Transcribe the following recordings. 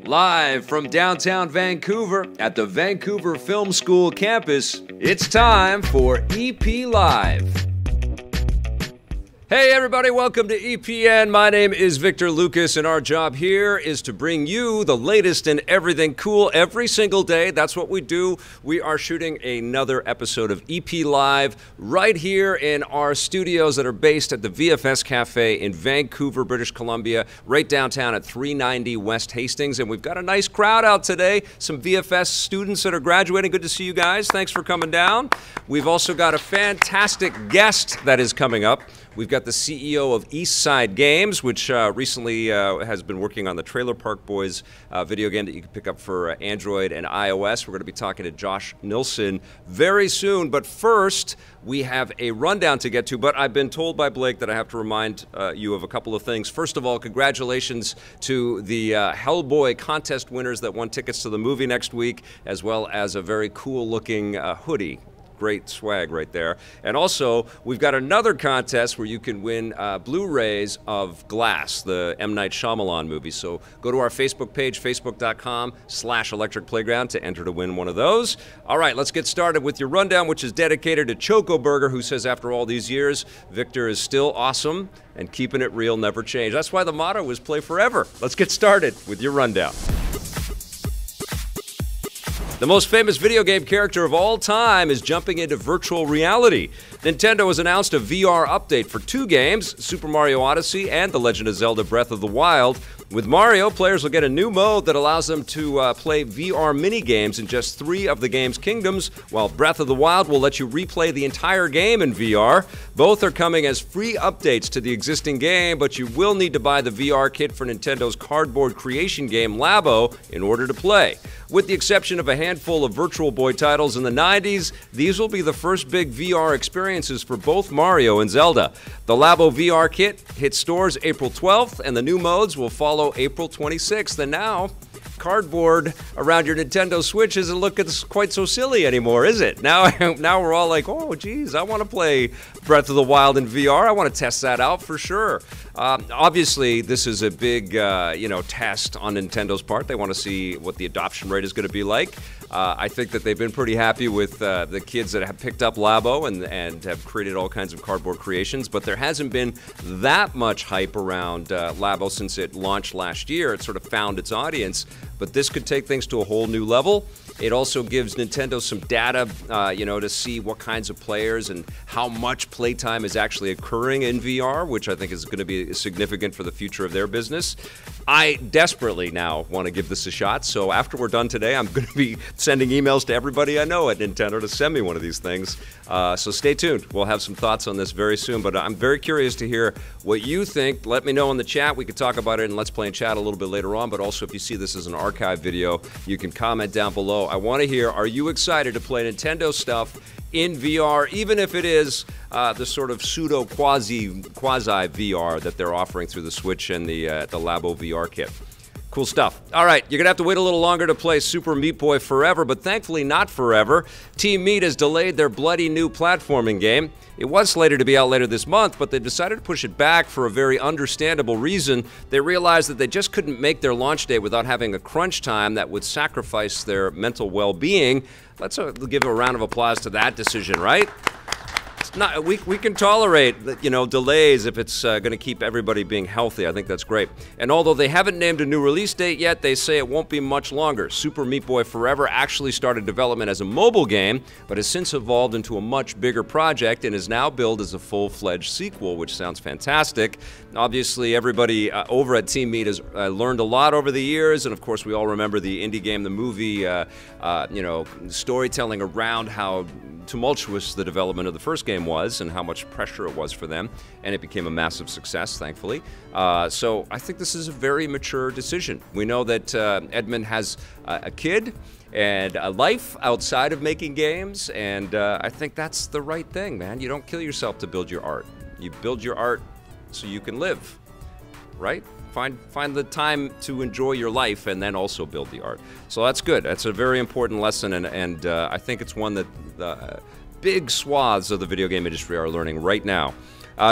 Live from downtown Vancouver at the Vancouver Film School campus, it's time for EP Live. Hey everybody, welcome to EPN. My name is Victor Lucas, and our job here is to bring you the latest in everything cool every single day. That's what we do. We are shooting another episode of EP Live right here in our studios that are based at the VFS Cafe in Vancouver, British Columbia, right downtown at 390 West Hastings. And we've got a nice crowd out today, some VFS students that are graduating. Good to see you guys. Thanks for coming down. We've also got a fantastic guest that is coming up. We've got the CEO of East Side Games, which recently has been working on the Trailer Park Boys video game that you can pick up for Android and iOS. We're going to be talking to Josh Nilson very soon. But first, we have a rundown to get to. But I've been told by Blake that I have to remind you of a couple of things. First of all, congratulations to the Hellboy contest winners that won tickets to the movie next week, as well as a very cool-looking hoodie. Great swag right there. And also, we've got another contest where you can win Blu-rays of Glass, the M. Night Shyamalan movie. So go to our Facebook page, facebook.com/Electric Playground to enter to win one of those. All right, let's get started with your rundown, which is dedicated to Choco Burger, who says after all these years, Victor is still awesome and keeping it real never change. That's why the motto is play forever. Let's get started with your rundown. The most famous video game character of all time is jumping into virtual reality. Nintendo has announced a VR update for two games, Super Mario Odyssey and The Legend of Zelda Breath of the Wild. With Mario, players will get a new mode that allows them to play VR mini-games in just 3 of the game's kingdoms, while Breath of the Wild will let you replay the entire game in VR. Both are coming as free updates to the existing game, but you will need to buy the VR kit for Nintendo's cardboard creation game Labo in order to play. With the exception of a handful of Virtual Boy titles in the 90s, these will be the first big VR experiences for both Mario and Zelda. The Labo VR kit hits stores April 12th, and the new modes will follow April 26th. And now, cardboard around your Nintendo Switch isn't looking quite so silly anymore, is it? Now we're all like, oh, geez, I want to play Breath of the Wild in VR. I want to test that out for sure. Obviously, this is a big, test on Nintendo's part. They want to see what the adoption rate is going to be like. I think that they've been pretty happy with the kids that have picked up Labo and have created all kinds of cardboard creations, but there hasn't been that much hype around Labo since it launched last year. It sort of found its audience, but this could take things to a whole new level. It also gives Nintendo some data, to see what kinds of players and how much playtime is actually occurring in VR, which I think is going to be significant for the future of their business. I desperately now want to give this a shot, so after we're done today, I'm going to be sending emails to everybody I know at Nintendo to send me one of these things. So stay tuned. We'll have some thoughts on this very soon, but I'm very curious to hear what you think. Let me know in the chat. We could talk about it in Let's Play and Chat a little bit later on, but also if you see this as an archive video, you can comment down below. I want to hear, are you excited to play Nintendo stuff in VR, even if it is the sort of quasi VR that they're offering through the Switch and the Labo VR kit. Cool stuff. All right, you're going to have to wait a little longer to play Super Meat Boy Forever, but thankfully not forever. Team Meat has delayed their bloody new platforming game. It was slated to be out later this month, but they decided to push it back for a very understandable reason. They realized that they just couldn't make their launch date without having a crunch time that would sacrifice their mental well-being. Let's give a round of applause to that decision, right? We can tolerate, delays if it's going to keep everybody being healthy. I think that's great. And although they haven't named a new release date yet, they say it won't be much longer. Super Meat Boy Forever actually started development as a mobile game, but has since evolved into a much bigger project and is now billed as a full-fledged sequel, which sounds fantastic. Obviously, everybody over at Team Meat has learned a lot over the years, and of course, we all remember the indie game, the movie, storytelling around how tumultuous the development of the first game was and how much pressure it was for them, and it became a massive success, thankfully. So I think this is a very mature decision. We know that Edmund has a kid and a life outside of making games, and I think that's the right thing, man. You don't kill yourself to build your art. You build your art so you can live, right? Find the time to enjoy your life and then also build the art. So that's good. That's a very important lesson, and I think it's one that big swaths of the video game industry are learning right now.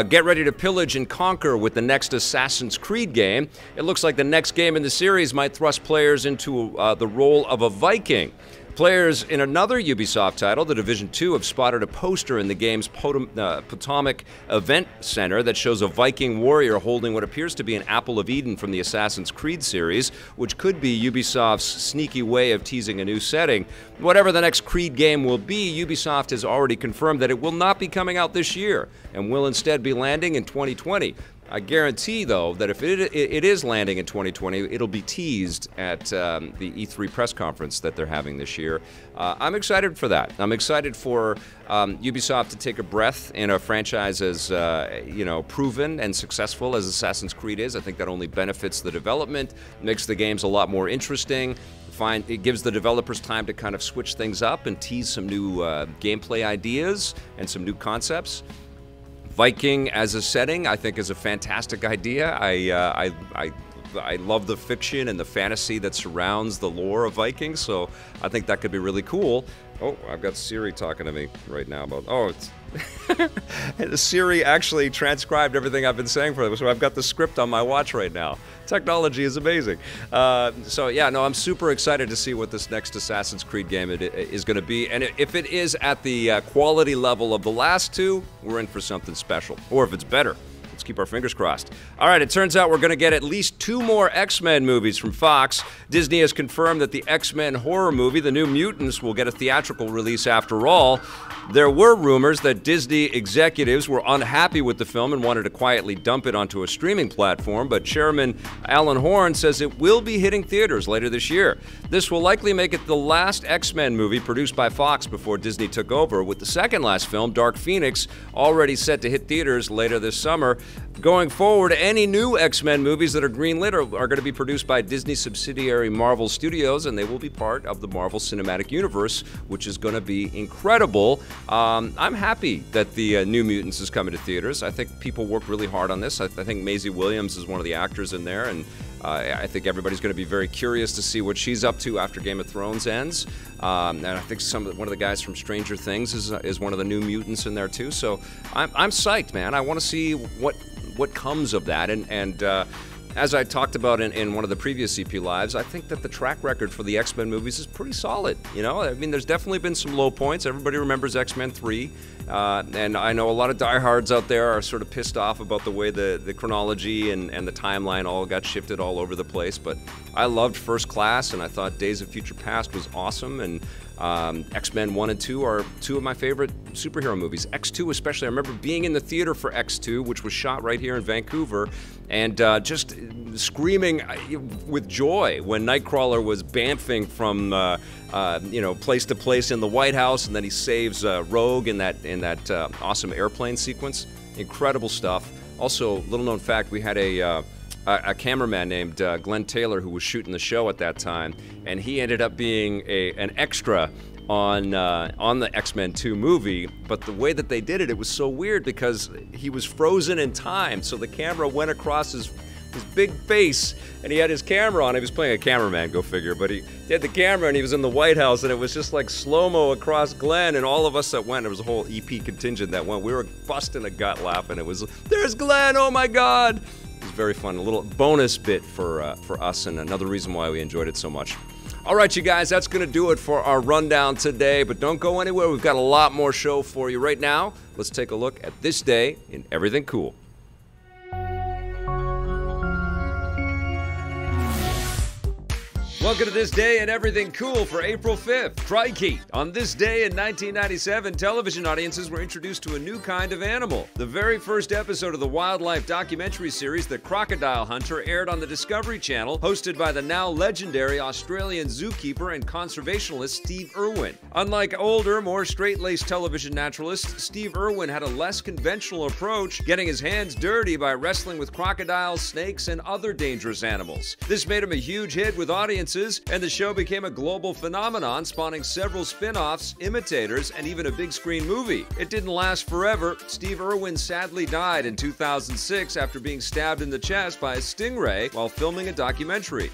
Get ready to pillage and conquer with the next Assassin's Creed game. It looks like the next game in the series might thrust players into the role of a Viking. Players in another Ubisoft title, The Division 2, have spotted a poster in the game's Potomac Event Center that shows a Viking warrior holding what appears to be an Apple of Eden from the Assassin's Creed series, which could be Ubisoft's sneaky way of teasing a new setting. Whatever the next Creed game will be, Ubisoft has already confirmed that it will not be coming out this year and will instead be landing in 2020. I guarantee, though, that if it is landing in 2020, it'll be teased at the E3 press conference that they're having this year. I'm excited for that. I'm excited for Ubisoft to take a breath in a franchise as proven and successful as Assassin's Creed is. I think that only benefits the development, makes the games a lot more interesting. It gives the developers time to kind of switch things up and tease some new gameplay ideas and some new concepts. Viking as a setting, I think, is a fantastic idea. I love the fiction and the fantasy that surrounds the lore of Vikings, so I think that could be really cool. Oh, I've got Siri talking to me right now about, it's Siri actually transcribed everything I've been saying for them, so I've got the script on my watch right now. Technology is amazing. I'm super excited to see what this next Assassin's Creed game is going to be, and if it is at the quality level of the last two, we're in for something special. Or if it's better. Let's keep our fingers crossed. All right, it turns out we're going to get at least 2 more X-Men movies from Fox. Disney has confirmed that the X-Men horror movie, The New Mutants, will get a theatrical release after all. There were rumors that Disney executives were unhappy with the film and wanted to quietly dump it onto a streaming platform, but Chairman Alan Horn says it will be hitting theaters later this year. This will likely make it the last X-Men movie produced by Fox before Disney took over, with the second last film, Dark Phoenix, already set to hit theaters later this summer. Going forward, any new X-Men movies that are greenlit are going to be produced by Disney subsidiary Marvel Studios, and they will be part of the Marvel Cinematic Universe, which is going to be incredible. I'm happy that the New Mutants is coming to theaters. I think people worked really hard on this. I think Maisie Williams is one of the actors in there, and I think everybody's going to be very curious to see what she's up to after Game of Thrones ends. And I think one of the guys from Stranger Things is one of the New Mutants in there too. So I'm psyched, man. I want to see what comes of that. And as I talked about in one of the previous CP Lives, I think that the track record for the X-Men movies is pretty solid. I mean, there's definitely been some low points. Everybody remembers X-Men 3. And I know a lot of diehards out there are sort of pissed off about the way the chronology and the timeline all got shifted all over the place. But I loved First Class, and I thought Days of Future Past was awesome. And X-Men 1 and 2 are 2 of my favorite superhero movies. X2 especially. I remember being in the theater for X2, which was shot right here in Vancouver, and just screaming with joy when Nightcrawler was bamfing from place to place in the White House, and then he saves Rogue in that awesome airplane sequence. Incredible stuff. Also, little known fact, we had a cameraman named Glenn Taylor who was shooting the show at that time, and he ended up being an extra on the X-Men 2 movie. But the way that they did it, it was so weird because he was frozen in time, so the camera went across his big face, and he had his camera on. He was playing a cameraman, go figure, but he had the camera, and he was in the White House, and it was just like slow-mo across Glenn, and all of us that went, there was a whole EP contingent that went, we were busting a gut laughing. It was, there's Glenn, oh my God! It was very fun, a little bonus bit for us, and another reason why we enjoyed it so much. All right, you guys, that's going to do it for our rundown today, but don't go anywhere. We've got a lot more show for you right now. Let's take a look at this day in Everything Cool. Welcome to This Day and Everything Cool for April 5th. Crikey! On this day in 1997, television audiences were introduced to a new kind of animal. The very first episode of the wildlife documentary series, The Crocodile Hunter, aired on the Discovery Channel, hosted by the now legendary Australian zookeeper and conservationist Steve Irwin. Unlike older, more straight-laced television naturalists, Steve Irwin had a less conventional approach, getting his hands dirty by wrestling with crocodiles, snakes, and other dangerous animals. This made him a huge hit with audiences audiences, and the show became a global phenomenon, spawning several spin-offs, imitators, and even a big-screen movie. It didn't last forever. Steve Irwin sadly died in 2006 after being stabbed in the chest by a stingray while filming a documentary.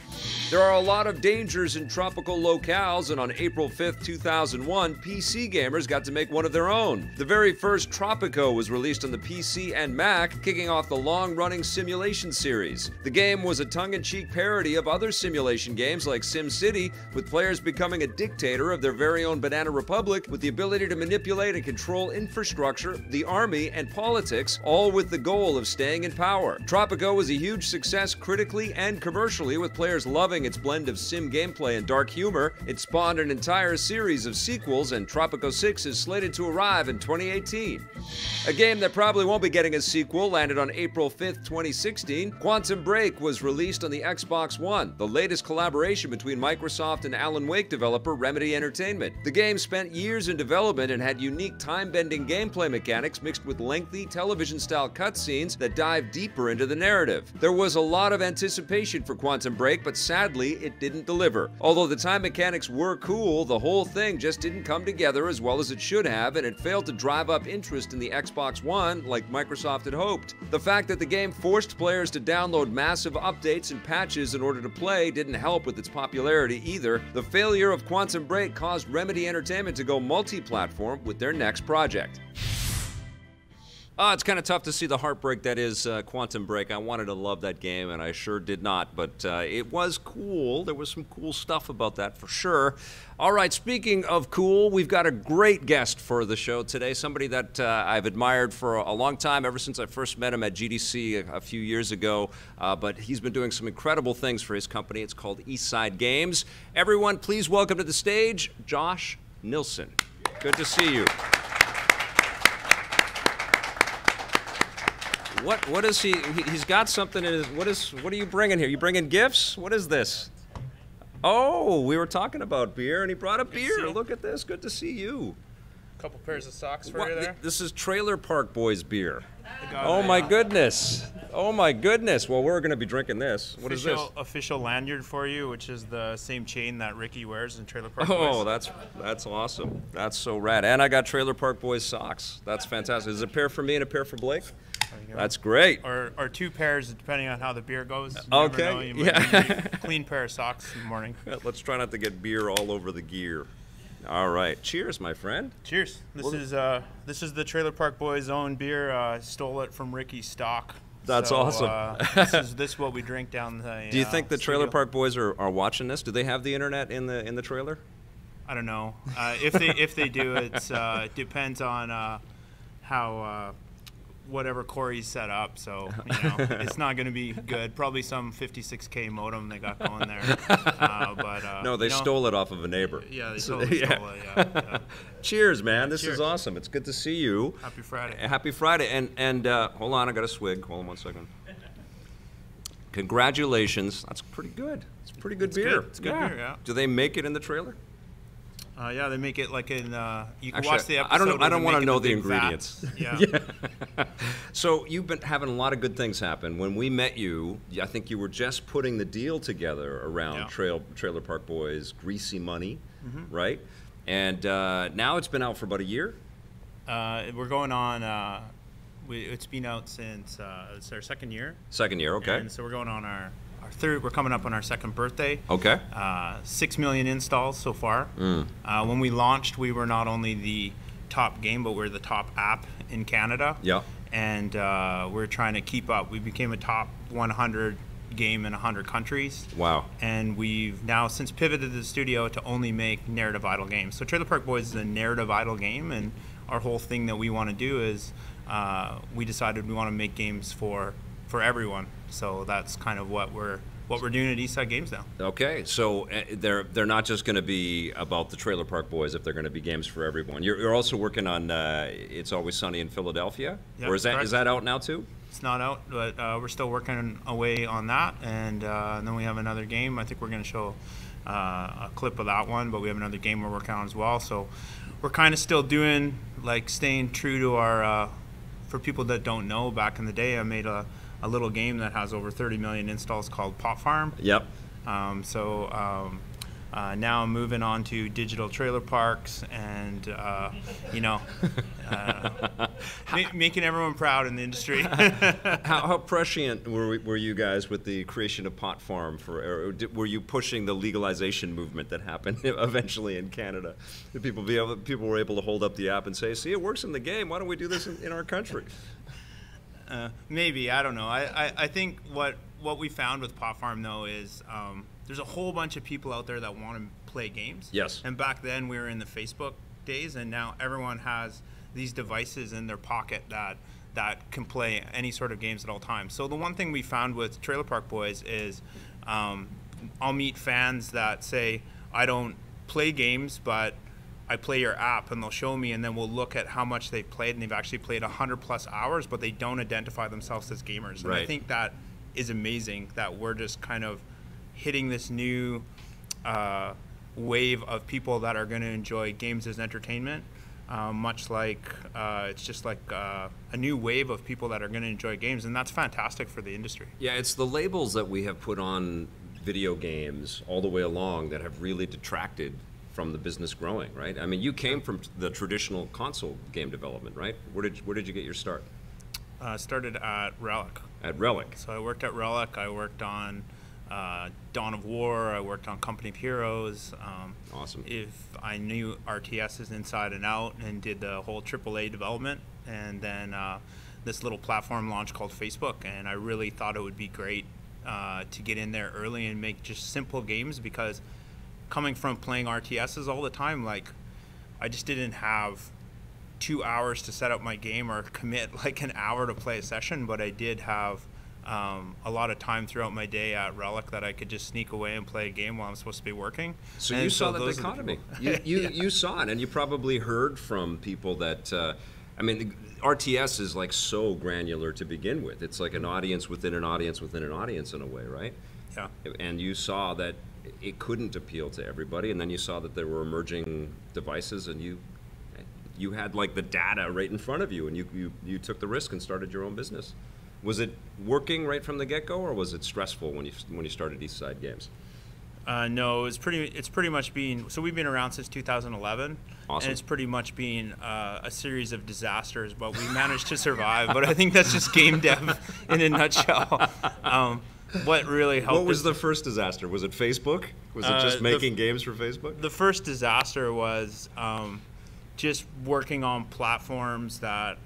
There are a lot of dangers in tropical locales, and on April 5th, 2001, PC gamers got to make one of their own. The very first Tropico was released on the PC and Mac, kicking off the long-running simulation series. The game was a tongue-in-cheek parody of other simulation games like SimCity, with players becoming a dictator of their very own banana republic with the ability to manipulate and control infrastructure, the army, and politics, all with the goal of staying in power. Tropico was a huge success critically and commercially, with players loving its blend of sim gameplay and dark humor. It spawned an entire series of sequels, and Tropico 6 is slated to arrive in 2018. A game that probably won't be getting a sequel landed on April 5th, 2016. Quantum Break was released on the Xbox One, the latest collaboration between Microsoft and Alan Wake developer Remedy Entertainment. The game spent years in development and had unique time-bending gameplay mechanics mixed with lengthy television-style cutscenes that dive deeper into the narrative. There was a lot of anticipation for Quantum Break, but sadly, it didn't deliver. Although the time mechanics were cool, the whole thing just didn't come together as well as it should have, and it failed to drive up interest in the Xbox One like Microsoft had hoped. The fact that the game forced players to download massive updates and patches in order to play didn't help with its popularity either. The failure of Quantum Break caused Remedy Entertainment to go multi-platform with their next project. It's kind of tough to see the heartbreak that is Quantum Break. I wanted to love that game, and I sure did not, but it was cool. There was some cool stuff about that for sure. All right, speaking of cool, we've got a great guest for the show today, somebody that I've admired for a long time, ever since I first met him at GDC a few years ago, but he's been doing some incredible things for his company. It's called Eastside Games. Everyone, please welcome to the stage, Josh Nilson. Good to see you. What is he? He's got something in his. What are you bringing here? You bringing gifts? What is this? Oh, we were talking about beer, and he brought a beer. Look at this. Good to see you. A couple pairs of socks for you there. This is Trailer Park Boys beer. Oh my goodness. Oh my goodness. Well, we're going to be drinking this. What is this? Official lanyard for you, which is the same chain that Ricky wears in Trailer Park Boys. Oh, that's awesome. That's so rad. And I got Trailer Park Boys socks. That's fantastic. Is it a pair for me and a pair for Blake? That's great. Or two pairs, depending on how the beer goes. Okay. You might need a clean pair of socks in the morning. Let's try not to get beer all over the gear. All right. Cheers, my friend. Cheers. This is the Trailer Park Boys' own beer. Stole it from Ricky's stock. That's awesome. This is what we drink down the. Do you think the Trailer Park Boys are watching this? Do they have the internet in the trailer? I don't know. If they do, it depends on how. Whatever Corey's set up, so it's not going to be good. Probably some 56K modem they got going there. No, they stole it off of a neighbor. Yeah, they stole it. Yeah. Cheers, man. This Cheers. is awesome. It's good to see you. Happy Friday. Happy Friday. And hold on, I got a swig. Hold on 1 second. Congratulations. That's pretty good. It's pretty good beer. It's good beer. Yeah. Do they make it in the trailer? Yeah, they make it like in. You can Actually, watch the episode. I don't want to know the big ingredients. Yeah. So you've been having a lot of good things happen. When we met you, I think you were just putting the deal together around Trailer Park Boys, Greasy Money, right? And now it's been out for about a year. We're going on. It's been out since it's our second year. Second year, okay. And so we're going on our third. We're coming up on our second birthday. Okay. 6 million installs so far. When we launched, we were not only the top game, but we're the top app in Canada. Yeah. And we're trying to keep up. We became a top 100 game in 100 countries. Wow. And we've now since pivoted the studio to only make narrative idle games. So Trailer Park Boys is a narrative idle game, and our whole thing that we want to do is we decided we want to make games for everyone. So that's kind of what we're doing at Eastside Games now. Okay, so they're not just going to be about the Trailer Park Boys. If they're going to be games for everyone, you're also working on It's Always Sunny in Philadelphia. Yep, or is that out now too? It's not out, but we're still working away on that, and then we have another game. I think we're going to show a clip of that one, but we have another game we're working on as well. So we're kind of still doing staying true to our. For people that don't know, back in the day, I made a little game that has over 30 million installs called Pop Farm. Yep. Now I'm moving on to digital trailer parks and, making everyone proud in the industry. How prescient were you guys with the creation of Pot Farm? Were you pushing the legalization movement that happened eventually in Canada? Did people were able to hold up the app and say, see, it works in the game. Why don't we do this in our country? Maybe. I don't know. I think what we found with Pot Farm, though, is there's a whole bunch of people out there that want to play games. Yes. And back then we were in the Facebook days, and now everyone has these devices in their pocket that can play any sort of games at all times. So the one thing we found with Trailer Park Boys is I'll meet fans that say, I don't play games, but I play your app, and they'll show me, and then we'll look at how much they've played, and they've actually played 100+ hours, but they don't identify themselves as gamers. Right. And I think that is amazing that we're just kind of hitting this new wave of people that are going to enjoy games as entertainment, much like it's just like a new wave of people that are going to enjoy games, and that's fantastic for the industry. Yeah, it's the labels that we have put on video games all the way along that have really detracted from the business growing, right? I mean, you came from the traditional console game development, right? Where did you get your start? Started at Relic. At Relic. So I worked at Relic. I worked on Dawn of War. I worked on Company of Heroes. Awesome. If I knew RTSs inside and out, and did the whole AAA development, and then this little platform launch called Facebook, and I really thought it would be great to get in there early and make just simple games, because coming from playing RTSs all the time, like, I just didn't have 2 hours to set up my game or commit like an hour to play a session, but I did have a lot of time throughout my day at Relic that I could just sneak away and play a game while I'm supposed to be working. So you saw that dichotomy. You saw it, and you probably heard from people that, I mean, RTS is like so granular to begin with. It's like an audience within an audience within an audience in a way, right? Yeah. And you saw that it couldn't appeal to everybody, and then you saw that there were emerging devices, and you had like the data right in front of you, and you took the risk and started your own business. Was it working right from the get-go, or was it stressful when you started Eastside Games? No, it's pretty much been, so we've been around since 2011. Awesome. And it's pretty much been a series of disasters, but we managed to survive. But I think that's just game dev in a nutshell. What really helped? What was the first disaster? Was it Facebook? Was it just making games for Facebook? The first disaster was just working on platforms that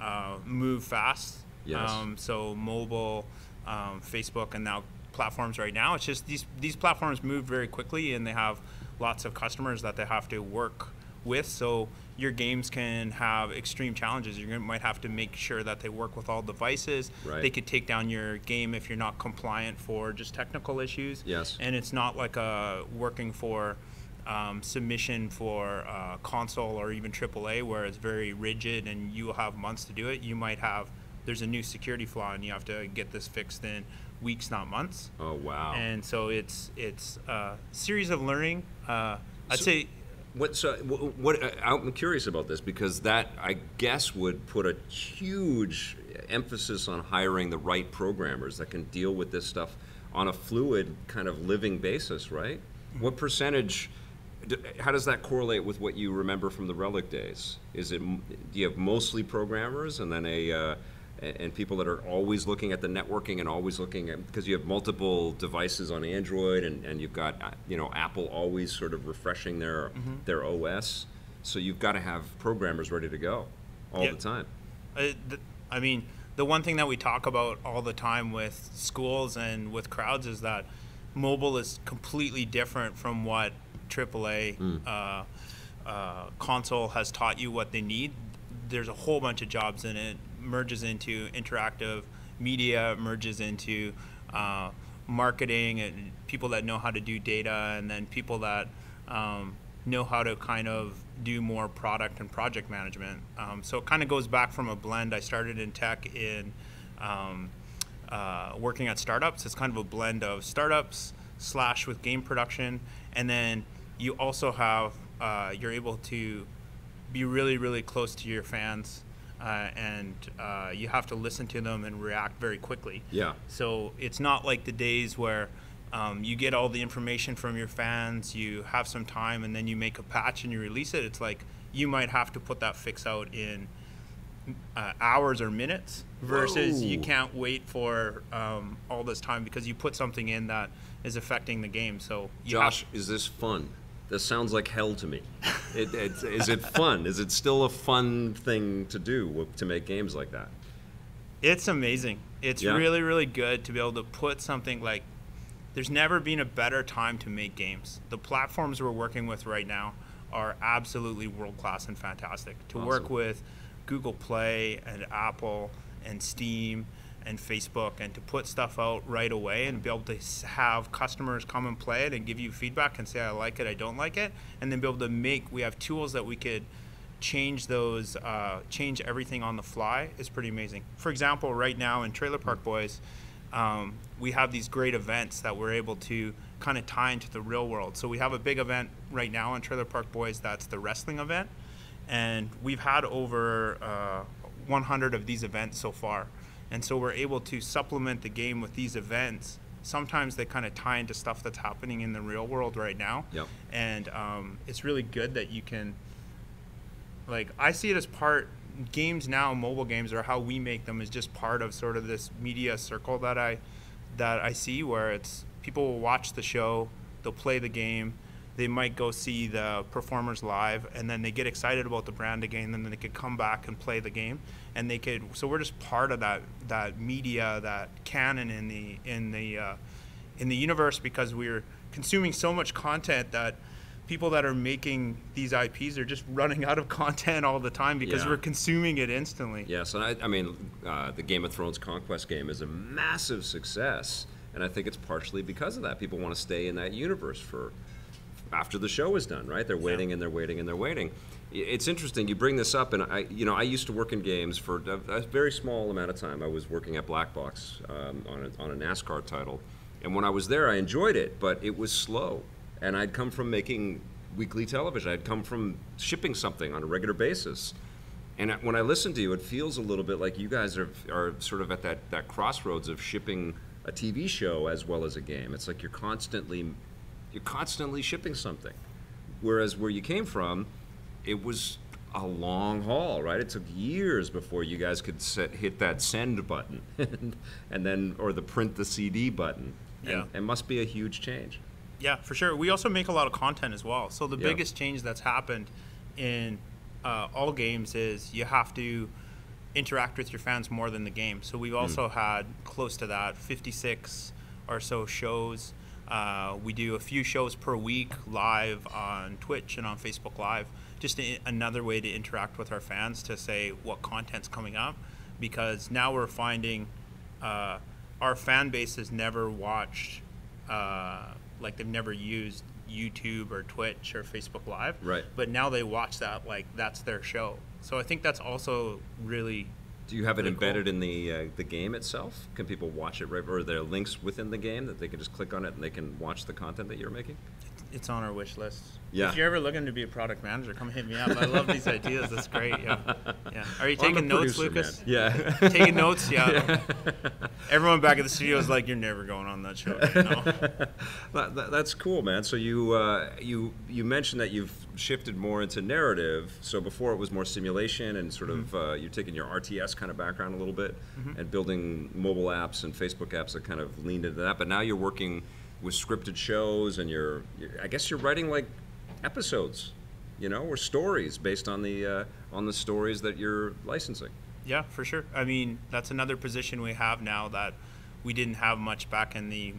move fast. Yes. So mobile, Facebook, and now platforms right now. It's just these platforms move very quickly, and they have lots of customers that they have to work with. So your games can have extreme challenges. You might have to make sure that they work with all devices. Right. They could take down your game if you're not compliant for just technical issues. Yes. And it's not like working for submission for console or even AAA, where it's very rigid and you will have months to do it. You might have, there's a new security flaw and you have to get this fixed in weeks, not months. Oh, wow. And so it's a series of learning. I'd say. I'm curious about this, because that, I guess, would put a huge emphasis on hiring the right programmers that can deal with this stuff on a fluid kind of living basis, right? What percentage, how does that correlate with what you remember from the Relic days? Do you have mostly programmers and then and people that are always looking at the networking and always looking at, because you have multiple devices on Android and you've got, Apple always sort of refreshing their OS, so you've got to have programmers ready to go all the time. I mean, the one thing that we talk about all the time with schools and with crowds is that mobile is completely different from what AAA console has taught you what they need. There's a whole bunch of jobs in it. Merges into interactive media, merges into marketing, and people that know how to do data, and then people that know how to kind of do more product and project management. So it kind of goes back from a blend. I started in tech in working at startups. It's kind of a blend of startups / with game production, and then you also have you're able to be really, really close to your fans. And you have to listen to them and react very quickly. Yeah. So it's not like the days where you get all the information from your fans, you have some time, and then you make a patch and you release it. It's like you might have to put that fix out in hours or minutes versus you can't wait for all this time because you put something in that is affecting the game. So Josh, is this fun? This sounds like hell to me. Is it fun? Is it still a fun thing to do, to make games like that? It's amazing. It's really, really good to be able to put something like, there's never been a better time to make games. The platforms we're working with right now are absolutely world-class and fantastic. To work with Google Play and Apple and Steam and Facebook, and to put stuff out right away and be able to have customers come and play it and give you feedback and say, I like it, I don't like it, and then be able to we have tools that we could change those, change everything on the fly is pretty amazing. For example, right now in Trailer Park Boys, we have these great events that we're able to kind of tie into the real world. So we have a big event right now in Trailer Park Boys that's the wrestling event, and we've had over 100 of these events so far. And so we're able to supplement the game with these events. Sometimes they kind of tie into stuff that's happening in the real world right now. Yep. And it's really good that you can, like, I see it as games now, mobile games, or how we make them, is just part of sort of this media circle that I see, where it's people will watch the show, they'll play the game, they might go see the performers live, and then they get excited about the brand again, and then they could come back and play the game, and so we're just part of that media, that canon in the universe, because we're consuming so much content that people that are making these IPs are just running out of content all the time because we're consuming it instantly. Yes, and I mean, the Game of Thrones Conquest game is a massive success, and I think it's partially because of that. People want to stay in that universe after the show is done, right? They're waiting and they're waiting and they're waiting. It's interesting you bring this up, and I used to work in games for a very small amount of time. I was working at Black Box on a NASCAR title, and when I was there, I enjoyed it, but it was slow. And I'd come from making weekly television. I'd come from shipping something on a regular basis. And when I listen to you, it feels a little bit like you guys are sort of at that crossroads of shipping a TV show as well as a game. It's like you're constantly shipping something. Whereas where you came from, it was a long haul, right? It took years before you guys could hit that send button or the print the CD button. Yeah. And it must be a huge change. Yeah, for sure. We also make a lot of content as well. So the biggest change that's happened in all games is you have to interact with your fans more than the game. So we've also had close to that, 56 or so shows. We do a few shows per week live on Twitch and on Facebook Live, just another way to interact with our fans, to say what content's coming up, because now we're finding our fan base has never watched like they've never used YouTube or Twitch or Facebook Live. Right. But now they watch that like that's their show. So I think that's also really. Do you have it really embedded cool. in the game itself? Can people watch it, right? Or are there links within the game that they can just click on it and they can watch the content that you're making? It's on our wish list. Yeah. If you're ever looking to be a product manager, come hit me up. I love these ideas. That's great. Yeah. Are you taking notes, Lucas? Man. Yeah. Taking notes? Yeah. Everyone back at the studio is like, "You're never going on that show." That's cool, man. So you mentioned that you've shifted more into narrative. So before it was more simulation and sort of you've taken your RTS kind of background a little bit and building mobile apps and Facebook apps that kind of leaned into that. But now you're working with scripted shows, and I guess you're writing like episodes, or stories based on the stories that you're licensing. Yeah, for sure. I mean, that's another position we have now that we didn't have much back in the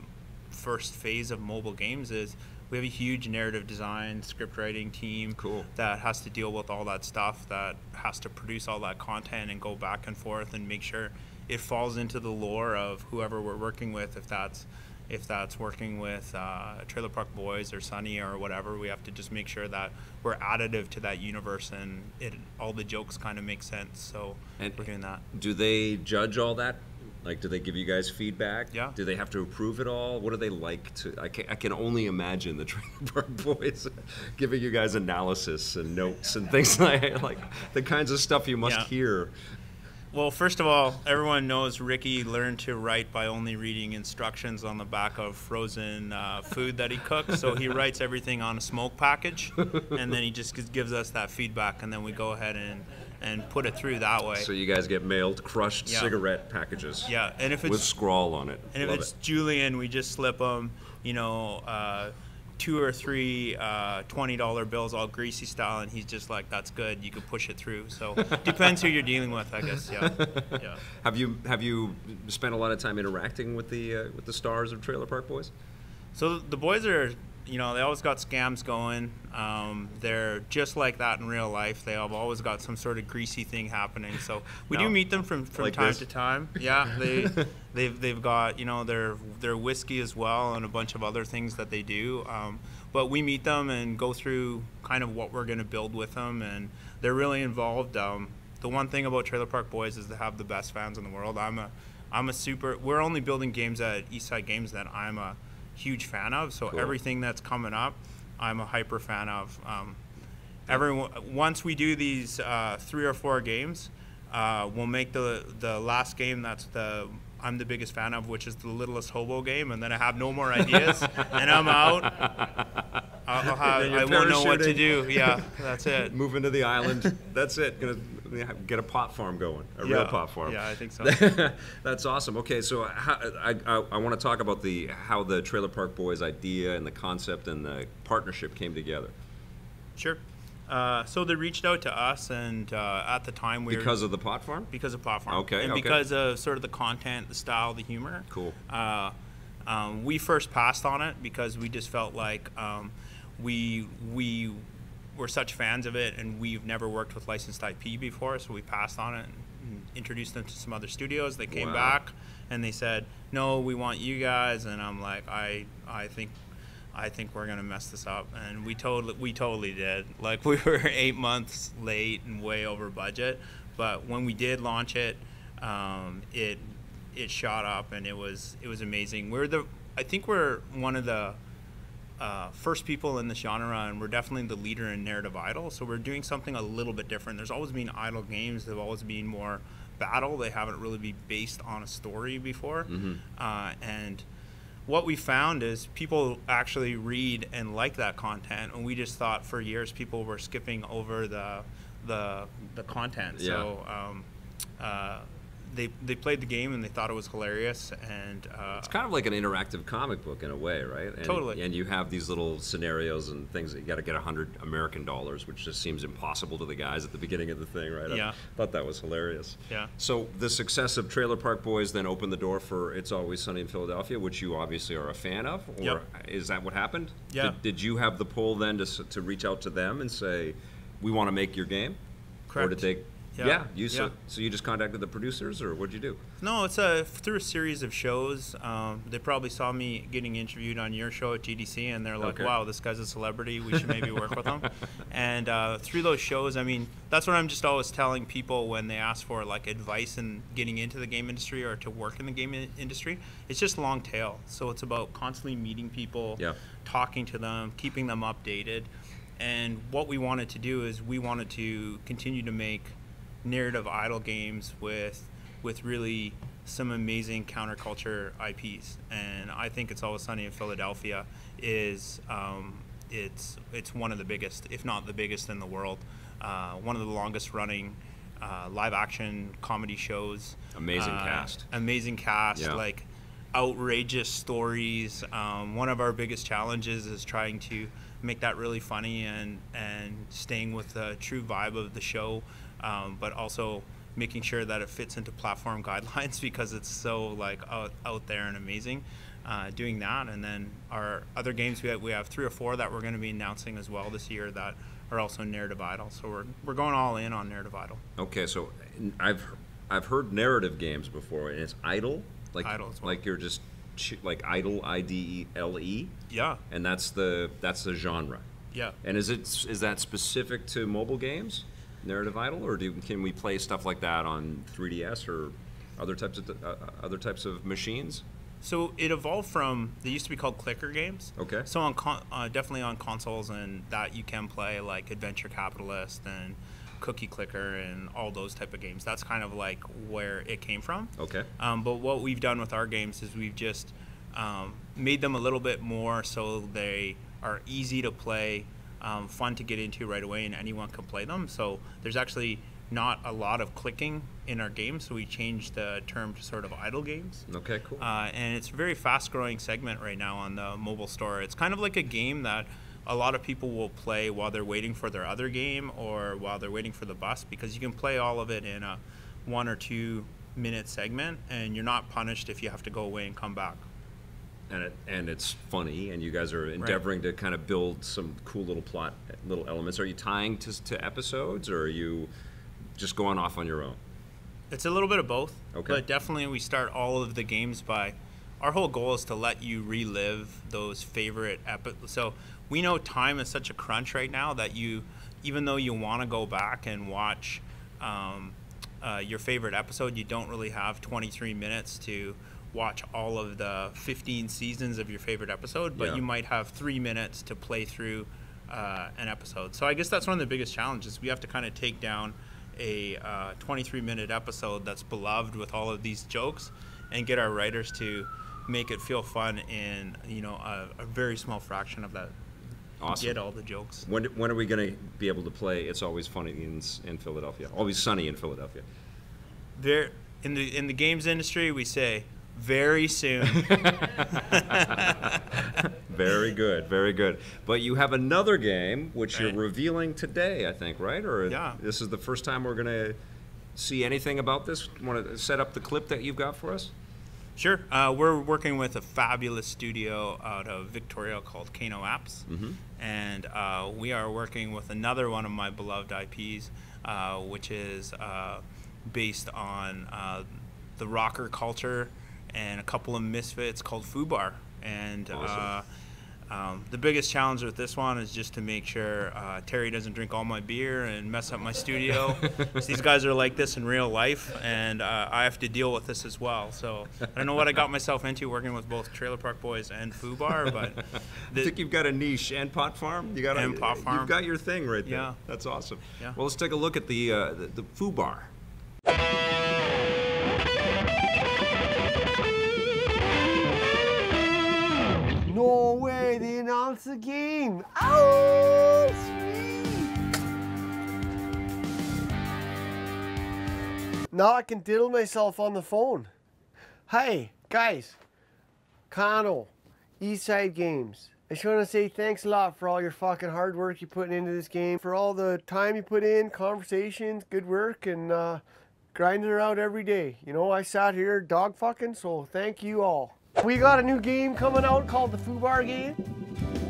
first phase of mobile games. Is we have a huge narrative design, script writing team that has to deal with all that stuff, that has to produce all that content and go back and forth and make sure it falls into the lore of whoever we're working with. If that's working with Trailer Park Boys or Sunny or whatever, we have to just make sure that we're additive to that universe and all the jokes kind of make sense. So we're doing that. Do they judge all that? Like, do they give you guys feedback? Yeah. Do they have to approve it all? What do they like to? I can only imagine the Trailer Park Boys giving you guys analysis and notes and things like the kinds of stuff you must hear. Well, first of all, everyone knows Ricky learned to write by only reading instructions on the back of frozen food that he cooks. So he writes everything on a smoke package, and then he just gives us that feedback, and then we go ahead and put it through that way. So you guys get mailed crushed cigarette packages. Yeah, and if it's with scrawl on it. And if it's Julian, we just slip them, 2 or 3 $20 bills, all greasy style, and he's just like, "That's good. You can push it through." So depends who you're dealing with, I guess. Yeah. Yeah. Have you spent a lot of time interacting with the stars of Trailer Park Boys? So the boys are, they always got scams going. They're just like that in real life. They have always got some sort of greasy thing happening. So we do meet them from like time this? to time. Yeah, they've got their whiskey as well and a bunch of other things that they do. But we meet them and go through kind of what we're going to build with them, and they're really involved. The one thing about Trailer Park Boys is they have the best fans in the world. We're only building games at Eastside Games that I'm a huge fan of, so cool. Everything that's coming up I'm a hyper fan of. Once we do these 3 or 4 games, we'll make the last game that's I'm the biggest fan of, which is the Littlest Hobo game, and then I have no more ideas and I'm out. I won't know what to do. Yeah, that's it. Move into the island. That's it. Gonna get a pot farm going. Real pot farm. Yeah, I think so. That's awesome. Okay, so I want to talk about how the Trailer Park Boys idea and the concept and the partnership came together. Sure. So they reached out to us, and at the time because of the pot farm. Because of pot farm. Okay. And okay. because of sort of the content, the style, the humor. Cool. We first passed on it because we just felt like we were such fans of it, and we've never worked with licensed IP before, so we passed on it and introduced them to some other studios. They came back and they said, "No, we want you guys," and I'm like, I think we're gonna mess this up, and we totally did. Like, we were 8 months late and way over budget, but when we did launch it, it shot up, and it was amazing. I think we're one of the first people in this genre, and we're definitely the leader in narrative idle. So we're doing something a little bit different. There's always been idle games. They've always been more battle. They haven't really been based on a story before, and what we found is people actually read and like that content, and we just thought for years people were skipping over the content. Yeah. So they played the game and they thought it was hilarious, and it's kind of like an interactive comic book in a way, right? And, totally. And you have these little scenarios and things that you got to get $100 American, which just seems impossible to the guys at the beginning of the thing, right? Yeah. I thought that was hilarious. Yeah. So the success of Trailer Park Boys then opened the door for It's Always Sunny in Philadelphia, which you obviously are a fan of, or Yep. is that what happened? Yeah. Did you have the pull then to reach out to them and say, we want to make your game? Correct. Or did they? Yeah. So you just contacted the producers, or what'd you do? No, it's through a series of shows. They probably saw me getting interviewed on your show at GDC, and they're like, Okay. "Wow, this guy's a celebrity. We should maybe work with him." And through those shows, I mean, that's what I'm just always telling people when they ask for like advice in getting into the game industry or to work in the game industry. It's just long tail, so it's about constantly meeting people, talking to them, keeping them updated. And what we wanted to do is we wanted to continue to make narrative idle games with really some amazing counterculture IPs, and I think It's Always Sunny in Philadelphia is it's one of the biggest, if not the biggest in the world. One of the longest running live action comedy shows. Amazing cast. Amazing cast. Yeah. Like outrageous stories. One of our biggest challenges is trying to make that really funny and staying with the true vibe of the show, but also making sure that it fits into platform guidelines because it's so like out there and amazing. Doing that, and then our other games, we have 3 or 4 that we're going to be announcing as well this year that are also narrative idle. So we're going all in on narrative idle. Okay, so I've heard narrative games before, and it's idle, like Idle as well. like you're just like idle, IDLE. Yeah. And that's the genre. Yeah. And is that specific to mobile games, narrative idle, or can we play stuff like that on 3DS or other types of machines? So it evolved from, they used to be called clicker games. Okay. So on definitely on consoles, and that you can play like Adventure Capitalist and Cookie Clicker and all those type of games. That's kind of like where it came from. Okay. But what we've done with our games is we've just made them a little bit more so they are easy to play, fun to get into right away, and anyone can play them. So there's actually not a lot of clicking in our games, so we changed the term to sort of idle games. Okay, cool. And it's a very fast-growing segment right now on the mobile store. It's kind of like a game that a lot of people will play while they're waiting for their other game or while they're waiting for the bus, because you can play all of it in a 1 or 2 minute segment, and you're not punished if you have to go away and come back. And it's funny, and you guys are endeavoring to kind of build some cool little plot, little elements. Are you tying to episodes, or are you just going off on your own? It's a little bit of both. Okay. But definitely we start all of the games by, our whole goal is to let you relive those favorite episodes. So we know time is such a crunch right now that you, even though you want to go back and watch your favorite episode, you don't really have 23 minutes to watch all of the 15 seasons of your favorite episode, but you might have 3 minutes to play through an episode. So I guess that's one of the biggest challenges. We have to kind of take down a 23-minute episode that's beloved with all of these jokes and get our writers to make it feel fun in, you know, a very small fraction of that. Awesome. Get all the jokes. When are we going to be able to play It's Always Funny in Philadelphia? Always Sunny in Philadelphia. There, in the games industry, we say very soon. Very good, very good. But you have another game which you're revealing today, I think, right? Or this is the first time we're going to see anything about this? Want to set up the clip that you've got for us? Sure. We're working with a fabulous studio out of Victoria called Kano Apps. And we are working with another one of my beloved IPs, which is based on the rocker culture and a couple of misfits called Fubar. And the biggest challenge with this one is just to make sure Terry doesn't drink all my beer and mess up my studio. These guys are like this in real life, and I have to deal with this as well. So I don't know what I got myself into working with both Trailer Park Boys and Fubar, but I think you've got a niche. And Pot Farm? Pot Farm. You've got your thing right there. Yeah. That's awesome. Yeah. Well, let's take a look at the Fubar. No way, they announced the game. Oh, sweet. Now I can diddle myself on the phone. Hey, guys. Kano, Eastside Games. I just want to say thanks a lot for all your fucking hard work you're putting into this game, for all the time you put in, conversations, good work, and grinding it out every day. You know, I sat here dog fucking, so thank you all. We got a new game coming out called the Fubar game.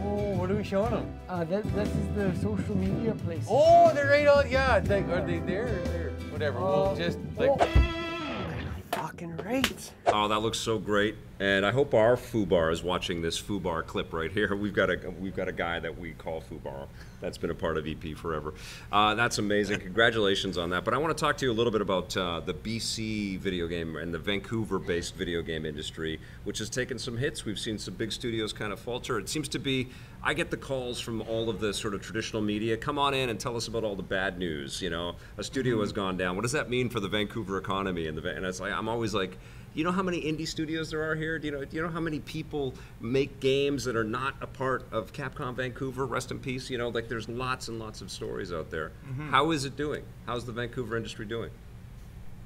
Oh, what are we showing them? This is the social media place. Oh, they're right on. Yeah, like, are they there? Or there? Whatever. We'll just like. Fucking right. Oh, that looks so great. And I hope our Fubar is watching this Fubar clip right here. We've got a guy that we call Fubar that's been a part of EP forever. That's amazing. Congratulations on that. But I want to talk to you a little bit about the BC video game and the Vancouver-based video game industry, which has taken some hits. We've seen some big studios kind of falter. It seems to be, I get the calls from all of the sort of traditional media, come on in and tell us about all the bad news. You know, a studio has gone down. What does that mean for the Vancouver economy? And it's like, I'm always like, you know how many indie studios there are here? Do you know how many people make games that are not a part of Capcom Vancouver? Rest in peace. You know, like there's lots and lots of stories out there. How is it doing? How's the Vancouver industry doing?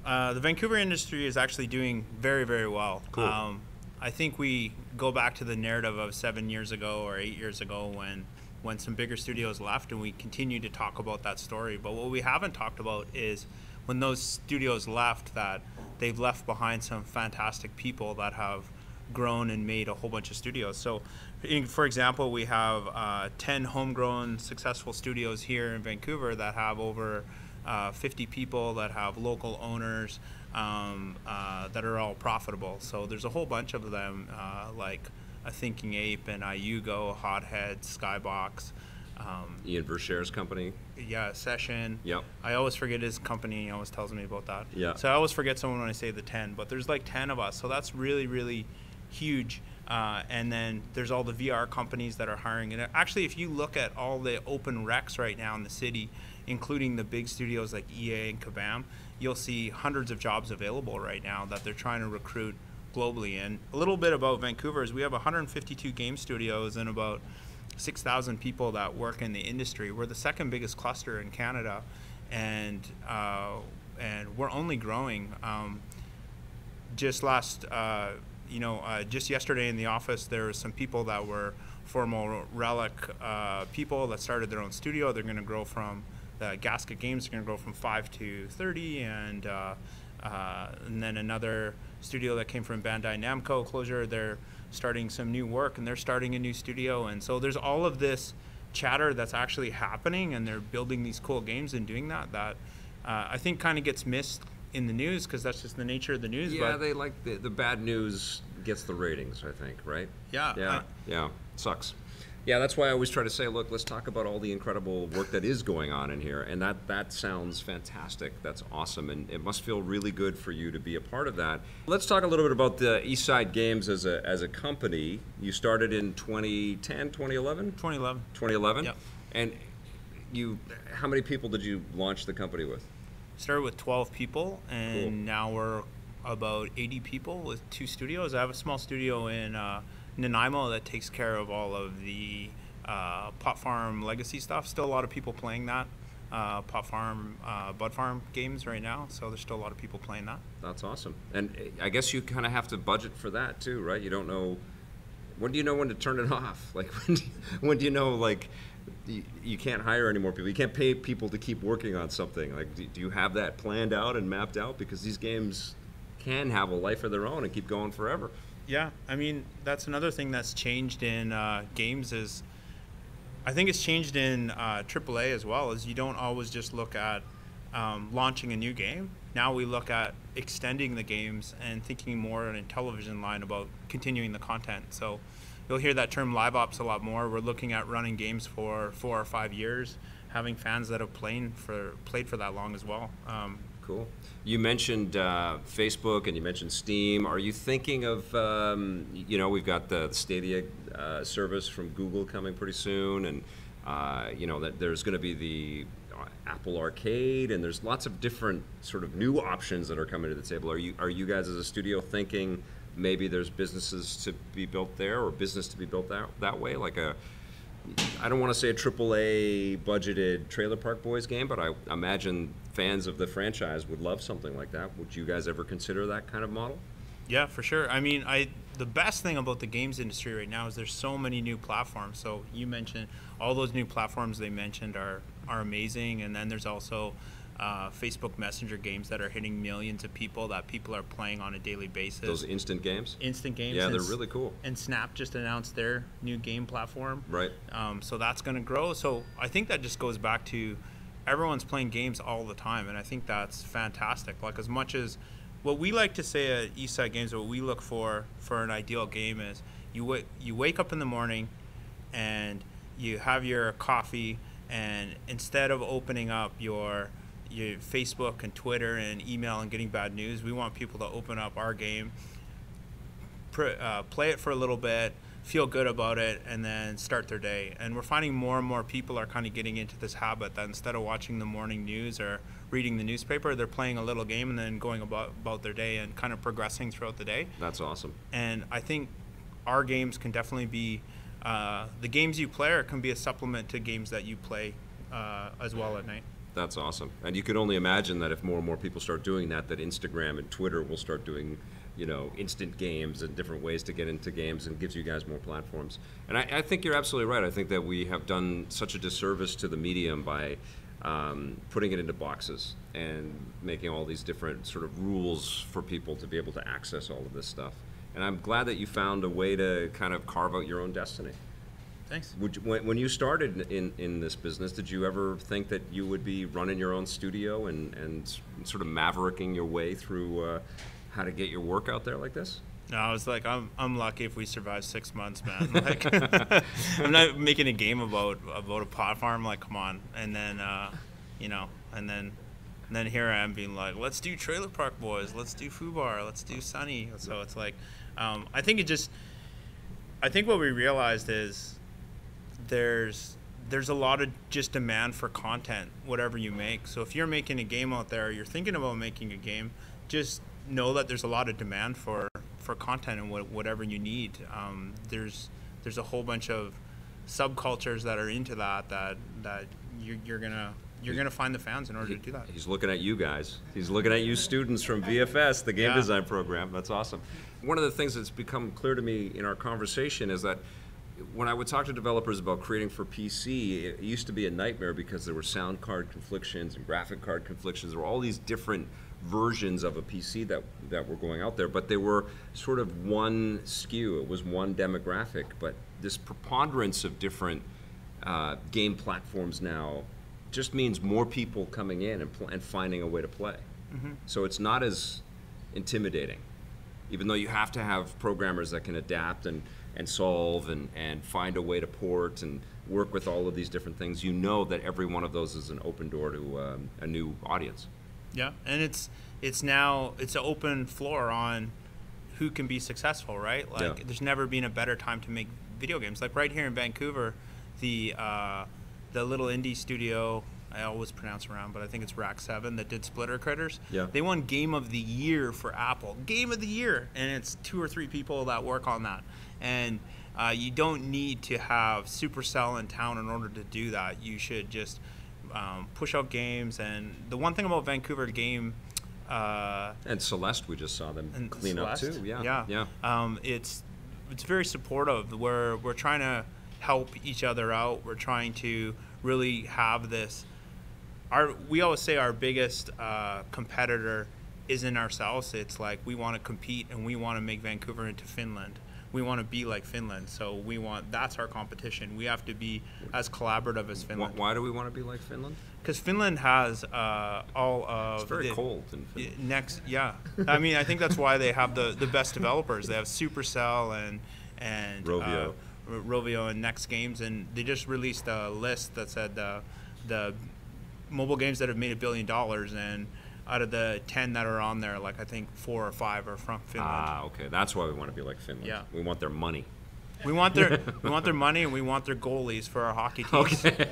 The Vancouver industry is actually doing very, very well. Cool. I think we go back to the narrative of 7 years ago or 8 years ago when some bigger studios left, and we continue to talk about that story. But what we haven't talked about is when those studios left, that they've left behind some fantastic people that have grown and made a whole bunch of studios. So, for example, we have 10 homegrown successful studios here in Vancouver that have over 50 people, that have local owners, that are all profitable. So there's a whole bunch of them, like A Thinking Ape and Iugo, Hothead, Skybox. Ian Verscher's company. Yeah, Session. Yep. I always forget his company. He always tells me about that. Yeah. So I always forget someone when I say the 10, but there's like 10 of us. So that's really, really huge. And then there's all the VR companies that are hiring. And actually, if you look at all the open recs right now in the city, including the big studios like EA and Kabam, you'll see hundreds of jobs available right now that they're trying to recruit globally. And a little bit about Vancouver is we have 152 game studios and about 6,000 people that work in the industry. We're the second biggest cluster in Canada, and we're only growing. Just yesterday in the office, there were some people that were former Relic people that started their own studio. They're going to grow from the Gasket Games. They're going to grow from 5 to 30, and then another studio that came from Bandai Namco closure. They're starting some new work, and they're starting a new studio. And so there's all of this chatter that's actually happening, and they're building these cool games and doing that I think kind of gets missed in the news because that's just the nature of the news. Yeah, they like the bad news gets the ratings, I think, right? Yeah. Yeah, sucks. Yeah, that's why I always try to say, look, let's talk about all the incredible work that is going on in here, and that sounds fantastic. That's awesome, and it must feel really good for you to be a part of that. Let's talk a little bit about the Eastside Games as a company. You started in 2010, 2011? 2011. 2011? Yep. And how many people did you launch the company with? Started with 12 people, and Cool. now we're about 80 people with 2 studios. I have a small studio in Nanaimo that takes care of all of the Pot Farm legacy stuff. Still a lot of people playing that Pot Farm, Bud Farm games right now, so there's still a lot of people playing that. That's awesome. And I guess you kind of have to budget for that too, right? You don't know, when do you know when to turn it off? Like when do you know, like, you can't hire any more people? You can't pay people to keep working on something. Like, do you have that planned out and mapped out? Because these games can have a life of their own and keep going forever. Yeah, I mean, that's another thing that's changed in games is, I think it's changed in AAA as well, is you don't always just look at launching a new game. Now we look at extending the games and thinking more in a television line about continuing the content. So you'll hear that term live ops a lot more. We're looking at running games for 4 or 5 years, having fans that have played for that long as well. Cool. You mentioned Facebook and you mentioned Steam. Are you thinking of, we've got the Stadia service from Google coming pretty soon, and that there's going to be the Apple Arcade, and there's lots of different sort of new options that are coming to the table. Are you guys as a studio thinking maybe there's businesses to be built there, or business to be built that way, like I don't want to say a AAA budgeted Trailer Park Boys game, but I imagine fans of the franchise would love something like that. Would you guys ever consider that kind of model? Yeah, for sure. I mean, the best thing about the games industry right now is there's so many new platforms. So you mentioned all those new platforms they mentioned are amazing, and then there's also Facebook Messenger games that are hitting millions of people that people are playing on a daily basis. Those instant games? Instant games. Yeah, they're really cool. And Snap just announced their new game platform. Right. So that's going to grow. So I think that just goes back to everyone's playing games all the time, and I think that's fantastic. Like, as much as what we like to say at Eastside Games, what we look for an ideal game is you wake up in the morning and you have your coffee, and instead of opening up your Facebook and Twitter and email and getting bad news, we want people to open up our game, play it for a little bit, feel good about it, and then start their day. And we're finding more and more people are kind of getting into this habit that instead of watching the morning news or reading the newspaper, they're playing a little game and then going about their day and kind of progressing throughout the day. That's awesome. And I think our games can definitely be, the games you play can be a supplement to games that you play as well at night. That's awesome. And you can only imagine that if more and more people start doing that Instagram and Twitter will start doing, instant games and different ways to get into games, and gives you guys more platforms. And I think you're absolutely right. I think that we have done such a disservice to the medium by putting it into boxes and making all these different sort of rules for people to be able to access all of this stuff. And I'm glad that you found a way to kind of carve out your own destiny. Thanks. When you started in this business, did you ever think that you would be running your own studio and sort of mavericking your way through how to get your work out there like this? No, I was like, I'm lucky if we survive 6 months, man. Like, I'm not making a game about a pot farm. Like, come on. And then, and then here I am being like, let's do Trailer Park Boys, let's do Fubar, let's do Sunny. So it's like, I think I think what we realized is there's a lot of just demand for content, whatever you make. So if you're making a game out there, you're thinking about making a game, just know that there's a lot of demand for content and whatever you need. There's a whole bunch of subcultures that are into that you're gonna find the fans in order to do that. He's looking at you guys. He's looking at you students from VFS, the game design program. That's awesome. One of the things that's become clear to me in our conversation is that when I would talk to developers about creating for PC, it used to be a nightmare because there were sound card conflictions and graphic card conflictions. There were all these different versions of a PC that were going out there, but they were sort of one SKU. It was one demographic, but this preponderance of different game platforms now just means more people coming in and finding a way to play. So it's not as intimidating, even though you have to have programmers that can adapt and solve and find a way to port and work with all of these different things. You know that every one of those is an open door to a new audience. Yeah, and it's now an open floor on who can be successful, right? Like there's never been a better time to make video games. Like right here in Vancouver, the little indie studio, I always pronounce around, but I think it's Rack 7 that did Splitter Critters. Yeah. They won Game of the Year for Apple. Game of the Year, and it's 2 or 3 people that work on that. And you don't need to have Supercell in town in order to do that. You should just push out games. And the one thing about Vancouver game and Celeste, we just saw them clean Celeste, up too. Yeah. It's very supportive. We're trying to help each other out. We're trying to really have this. We always say our biggest competitor isn't ourselves. It's like we want to compete and we want to make Vancouver into Finland. We want to be like Finland, so that's our competition. We have to be as collaborative as Finland. Why do we want to be like Finland? Because Finland has all of it's very cold in Finland. I mean, I think that's why they have the best developers. They have Supercell and Rovio and Next Games, and they just released a list that said the mobile games that have made $1 billion, and out of the 10 that are on there, like I think 4 or 5 are from Finland. Ah, okay. That's why we want to be like Finland. Yeah. We want their money. We want their money, and we want their goalies for our hockey teams. Okay.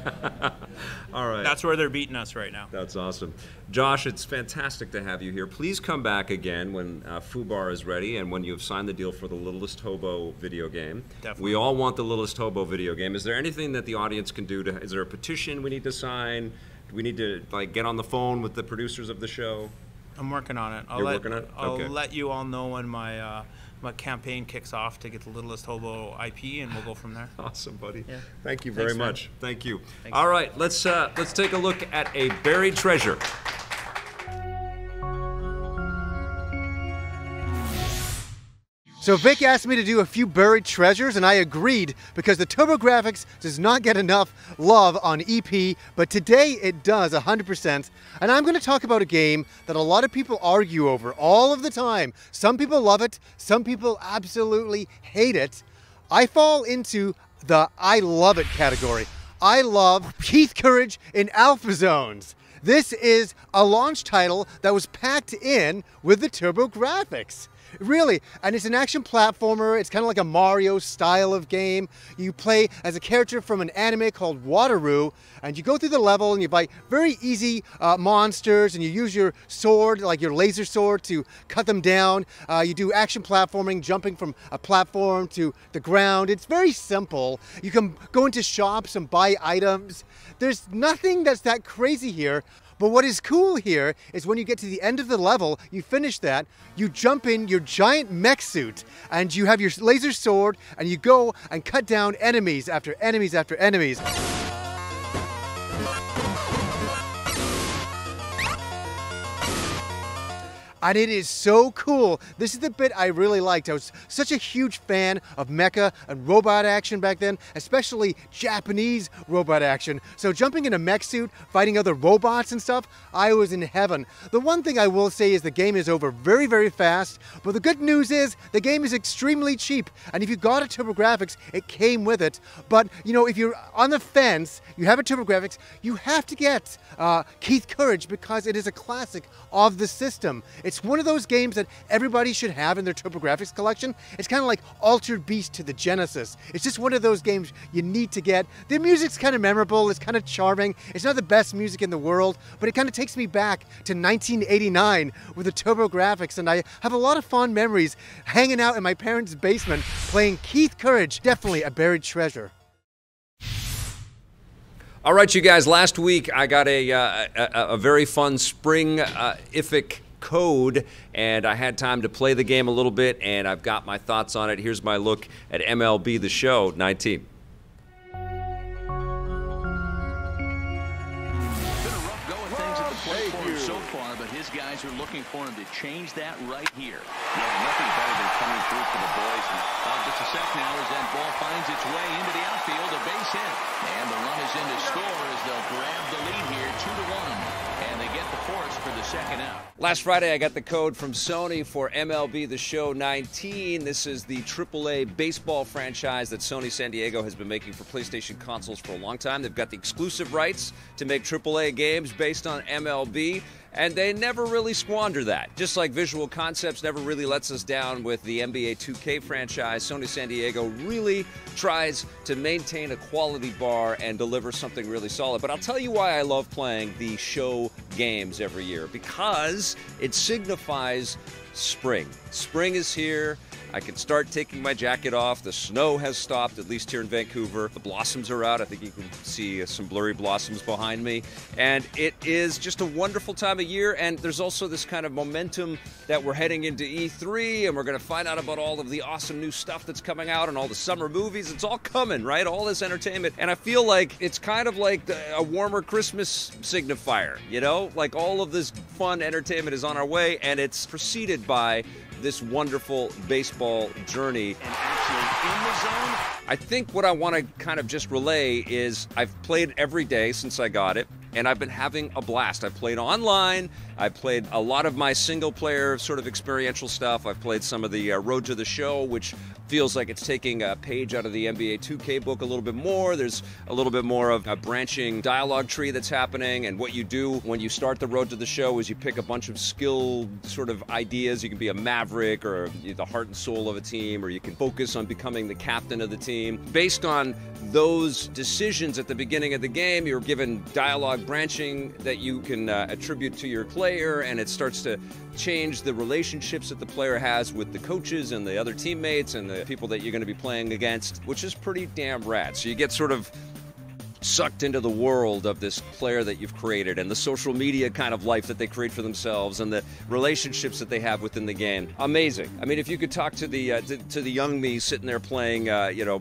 All right. That's where they're beating us right now. That's awesome. Josh, it's fantastic to have you here. Please come back again when Fubar is ready and when you've signed the deal for the Littlest Hobo video game. Definitely. We all want the Littlest Hobo video game. Is there anything that the audience can do? Is there a petition we need to sign? Do we need to get on the phone with the producers of the show? I'm working on it. You're working on it? Okay. I'll let you all know when my campaign kicks off to get the Littlest Hobo IP, and we'll go from there. Awesome, buddy. Yeah. Thank you very much. Man. Thank you. Thanks. All right, let's take a look at a buried treasure. So Vic asked me to do a few buried treasures, and I agreed because the TurboGrafx does not get enough love on EP, but today it does 100%. And I'm going to talk about a game that a lot of people argue over all of the time. Some people love it, some people absolutely hate it. I fall into the I love it category. I love Keith Courage in Alpha Zones. This is a launch title that was packed in with the TurboGrafx. Really, and it's an action platformer. It's kind of like a Mario style of game. You play as a character from an anime called Wataru, and you go through the level and you fight very easy monsters, and you use your sword, like your laser sword, to cut them down. You do action platforming, jumping from a platform to the ground. It's very simple. You can go into shops and buy items. There's nothing that's that crazy here. But what is cool here is when you get to the end of the level, you finish that, you jump in your giant mech suit, and you have your laser sword, and you go and cut down enemies after enemies after enemies. And it is so cool. This is the bit I really liked. I was such a huge fan of mecha and robot action back then, especially Japanese robot action. So jumping in a mech suit, fighting other robots and stuff, I was in heaven. The one thing I will say is the game is over very, very fast, but the good news is the game is extremely cheap. And if you got a TurboGrafx, it came with it. But, you know, if you're on the fence, you have a TurboGrafx, you have to get Keith Courage because it is a classic of the system. It's one of those games that everybody should have in their TurboGrafx collection. It's kind of like Altered Beast to the Genesis. It's just one of those games you need to get. The music's kind of memorable, it's kind of charming. It's not the best music in the world, but it kind of takes me back to 1989 with the TurboGrafx, and I have a lot of fond memories hanging out in my parents' basement playing Keith Courage. Definitely a buried treasure. All right, you guys, last week I got a very fun spring IFIC code, and I had time to play the game a little bit, and I've got my thoughts on it. Here's my look at MLB The Show 19. So far, but his guys are looking for him to change that right here. Yeah, nothing better than coming through for the boys. And, just a sec now as that ball finds its way into the outfield, a base hit. And the run is in to score as they'll grab the lead here, 2-1. And they get the force for the second out. Last Friday, I got the code from Sony for MLB The Show 19. This is the AAA baseball franchise that Sony San Diego has been making for PlayStation consoles for a long time. They've got the exclusive rights to make AAA games based on MLB, and they never really squander that. Just like Visual Concepts never really lets us down with the NBA 2K franchise, Sony San Diego really tries to maintain a quality bar and deliver something really solid. But I'll tell you why I love playing the show games every year, because it signifies spring. Spring is here. I can start taking my jacket off. The snow has stopped, at least here in Vancouver. The blossoms are out. I think you can see some blurry blossoms behind me. And it is just a wonderful time of year. And there's also this kind of momentum that we're heading into E3, and we're going to find out about all of the awesome new stuff that's coming out and all the summer movies. It's all coming, right? All this entertainment. And I feel like it's kind of like a warmer Christmas signifier, you know? Like all of this fun entertainment is on our way, and it's preceded by this wonderful baseball journey. And actually in the zone. I think what I want to kind of just relay is I've played every day since I got it, and I've been having a blast. I've played online. I played a lot of my single-player sort of experiential stuff. I've played some of the Road to the Show, which feels like it's taking a page out of the NBA 2K book a little bit more. There's a little bit more of a branching dialogue tree that's happening, and what you do when you start the Road to the Show is you pick a bunch of skill sort of ideas. You can be a maverick or the heart and soul of a team, or you can focus on becoming the captain of the team. Based on those decisions at the beginning of the game, you're given dialogue branching that you can attribute to your player, and it starts to change the relationships that the player has with the coaches and the other teammates and the people that you're going to be playing against, which is pretty damn rad. So you get sort of sucked into the world of this player that you've created and the social media kind of life that they create for themselves and the relationships that they have within the game. Amazing. I mean, if you could talk to the young me sitting there playing,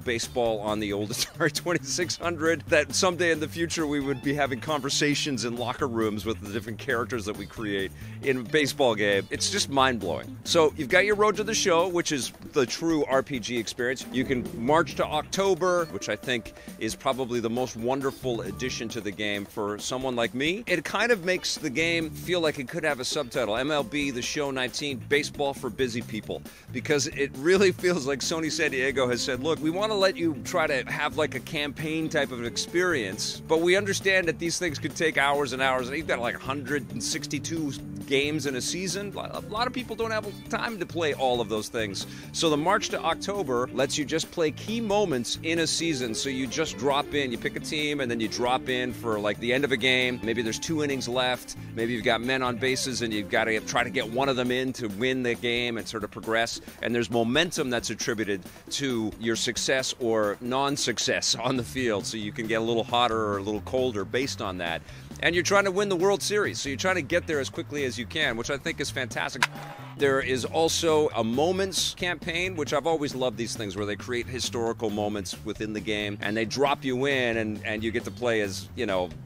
baseball on the old Atari 2600, that someday in the future we would be having conversations in locker rooms with the different characters that we create in a baseball game. It's just mind-blowing. So you've got your Road to the Show, which is the true RPG experience. You can march to October, which I think is probably the most wonderful addition to the game for someone like me. It kind of makes the game feel like it could have a subtitle, MLB The Show 19, Baseball for Busy People, because it really feels like Sony San Diego has said, look, we want to let you try to have like a campaign type of experience, but we understand that these things could take hours and hours, and you've got like 162 games in a season. A lot of people don't have time to play all of those things. So the March to October lets you just play key moments in a season. So you just drop in, you pick a team, and then you drop in for like the end of a game. Maybe there's 2 innings left. Maybe you've got men on bases and you've got to try to get one of them in to win the game and sort of progress. And there's momentum that's attributed to your success or non-success on the field. So you can get a little hotter or a little colder based on that. And you're trying to win the World Series, so you're trying to get there as quickly as you can, which I think is fantastic. There is also a moments campaign, which I've always loved these things where they create historical moments within the game and they drop you in and you get to play as,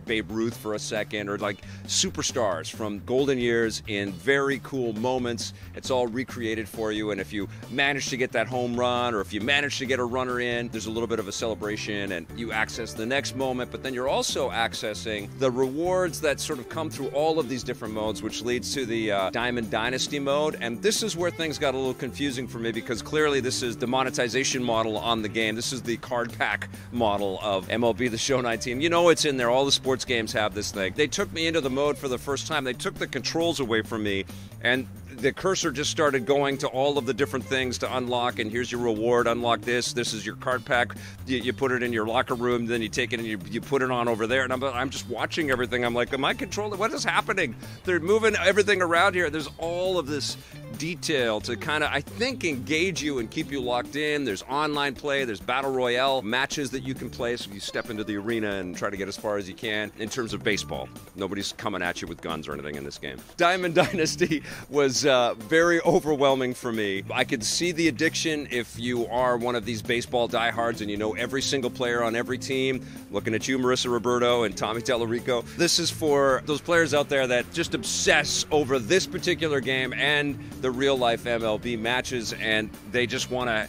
Babe Ruth for a second, or like superstars from golden years in very cool moments. It's all recreated for you, and if you manage to get that home run or if you manage to get a runner in, there's a little bit of a celebration and you access the next moment, but then you're also accessing the rewards that sort of come through all of these different modes, which leads to the Diamond Dynasty mode. And this is where things got a little confusing for me, because clearly this is the monetization model on the game. This is the card pack model of MLB The Show 19. You know it's in there. All the sports games have this thing. They took me into the mode for the first time. They took the controls away from me, and the cursor just started going to all of the different things to unlock, and here's your reward, unlock this is your card pack, you put it in your locker room, then you take it and you put it on over there, and I'm just watching everything. I'm like, am I controlling? What is happening? They're moving everything around here. There's all of this detail to kind of, I think, engage you and keep you locked in. There's online play, there's battle royale matches that you can play, so you step into the arena and try to get as far as you can. In terms of baseball, nobody's coming at you with guns or anything in this game. Diamond Dynasty was very overwhelming for me. I could see the addiction if you are one of these baseball diehards and you know every single player on every team. Looking at you, Marissa Roberto and Tommy Tallarico. This is for those players out there that just obsess over this particular game and the real-life MLB matches, and they just want to,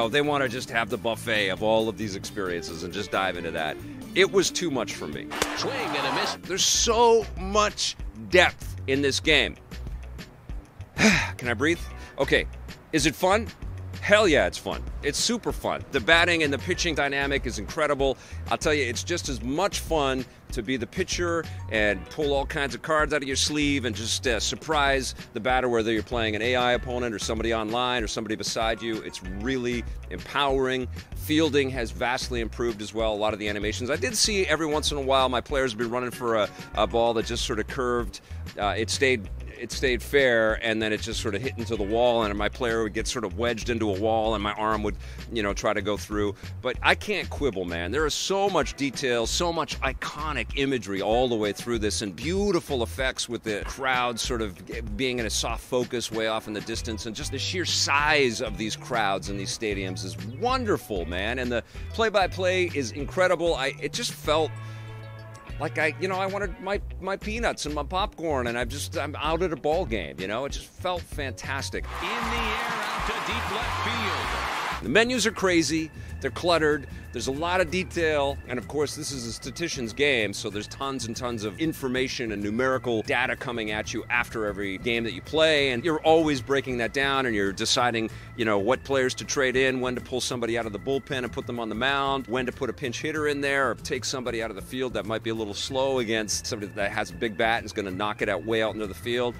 they want to just have the buffet of all of these experiences and just dive into that. It was too much for me. Swing and a miss. There's so much depth in this game. Can I breathe? Okay. Is it fun? Hell yeah, it's fun. It's super fun. The batting and the pitching dynamic is incredible. I'll tell you, it's just as much fun to be the pitcher and pull all kinds of cards out of your sleeve and just surprise the batter, whether you're playing an AI opponent or somebody online or somebody beside you. It's really empowering. Fielding has vastly improved as well. A lot of the animations. I did see every once in a while my players would be running for a ball that just sort of curved. It stayed fair, and then it just sort of hit into the wall, and my player would get sort of wedged into a wall, and my arm would, try to go through. But I can't quibble, man. There is so much detail, so much iconic imagery all the way through this, and beautiful effects with the crowd sort of being in a soft focus way off in the distance, and just the sheer size of these crowds in these stadiums is wonderful, man. And the play-by-play is incredible. It just felt like I wanted my peanuts and my popcorn, and I'm out at a ball game, It just felt fantastic. In the air, out to deep left field. The menus are crazy. They're cluttered. There's a lot of detail. And of course, this is a statistician's game, so there's tons and tons of information and numerical data coming at you after every game that you play. And you're always breaking that down, and you're deciding, what players to trade in, when to pull somebody out of the bullpen and put them on the mound, when to put a pinch hitter in there, or take somebody out of the field that might be a little slow against somebody that has a big bat and is going to knock it out way out into the field.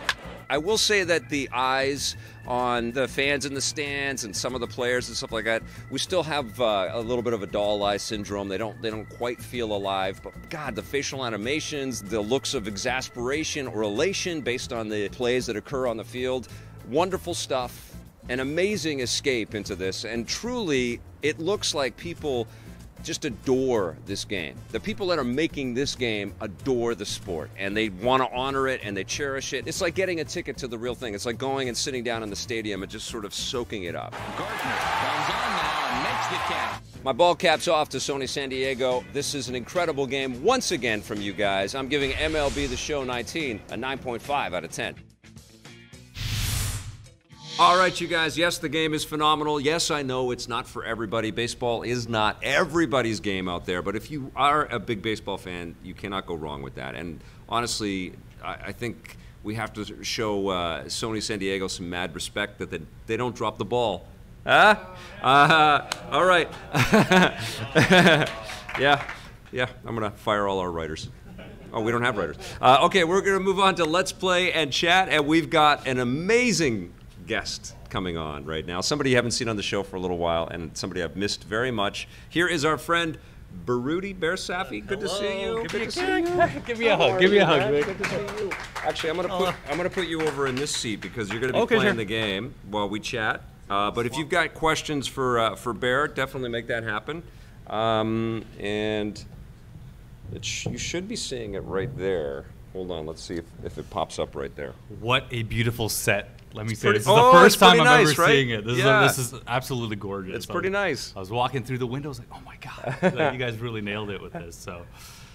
I will say that the eyes on the fans in the stands and some of the players and stuff like that, we still have a little bit of a doll eye syndrome. They don't quite feel alive. But God, the facial animations, the looks of exasperation or elation based on the plays that occur on the field, wonderful stuff. An amazing escape into this, and truly, it looks like people just adore this game. The people that are making this game adore the sport, and they want to honor it and they cherish it. It's like getting a ticket to the real thing. It's like going and sitting down in the stadium and just sort of soaking it up. Gardner comes on now and makes the catch. My ball cap's off to Sony San Diego. This is an incredible game once again from you guys. I'm giving MLB The Show 19 a 9.5 out of 10. All right, you guys, yes, the game is phenomenal. Yes, I know it's not for everybody. Baseball is not everybody's game out there, but if you are a big baseball fan, you cannot go wrong with that. And honestly, I think we have to show Sony San Diego some mad respect that they don't drop the ball. All right. Yeah, I'm going to fire all our writers. Oh, we don't have writers. Okay, we're going to move on to Let's Play and Chat, and we've got an amazing guest coming on right now. Somebody you haven't seen on the show for a little while, and somebody I've missed very much. Here is our friend Baruti Bearsafi. Good to see you. Good to see you. Give me a hug. Give me a hug. Good to see you. Actually, I'm gonna put you over in this seat because you're gonna be playing the game while we chat. But if you've got questions for Bear, definitely make that happen. And you should be seeing it right there. Hold on, let's see if it pops up right there. What a beautiful set. Let me say, this is the first time I'm ever seeing it. This is absolutely gorgeous. It's pretty nice. I was walking through the windows like, oh my God, you guys really nailed it with this. So,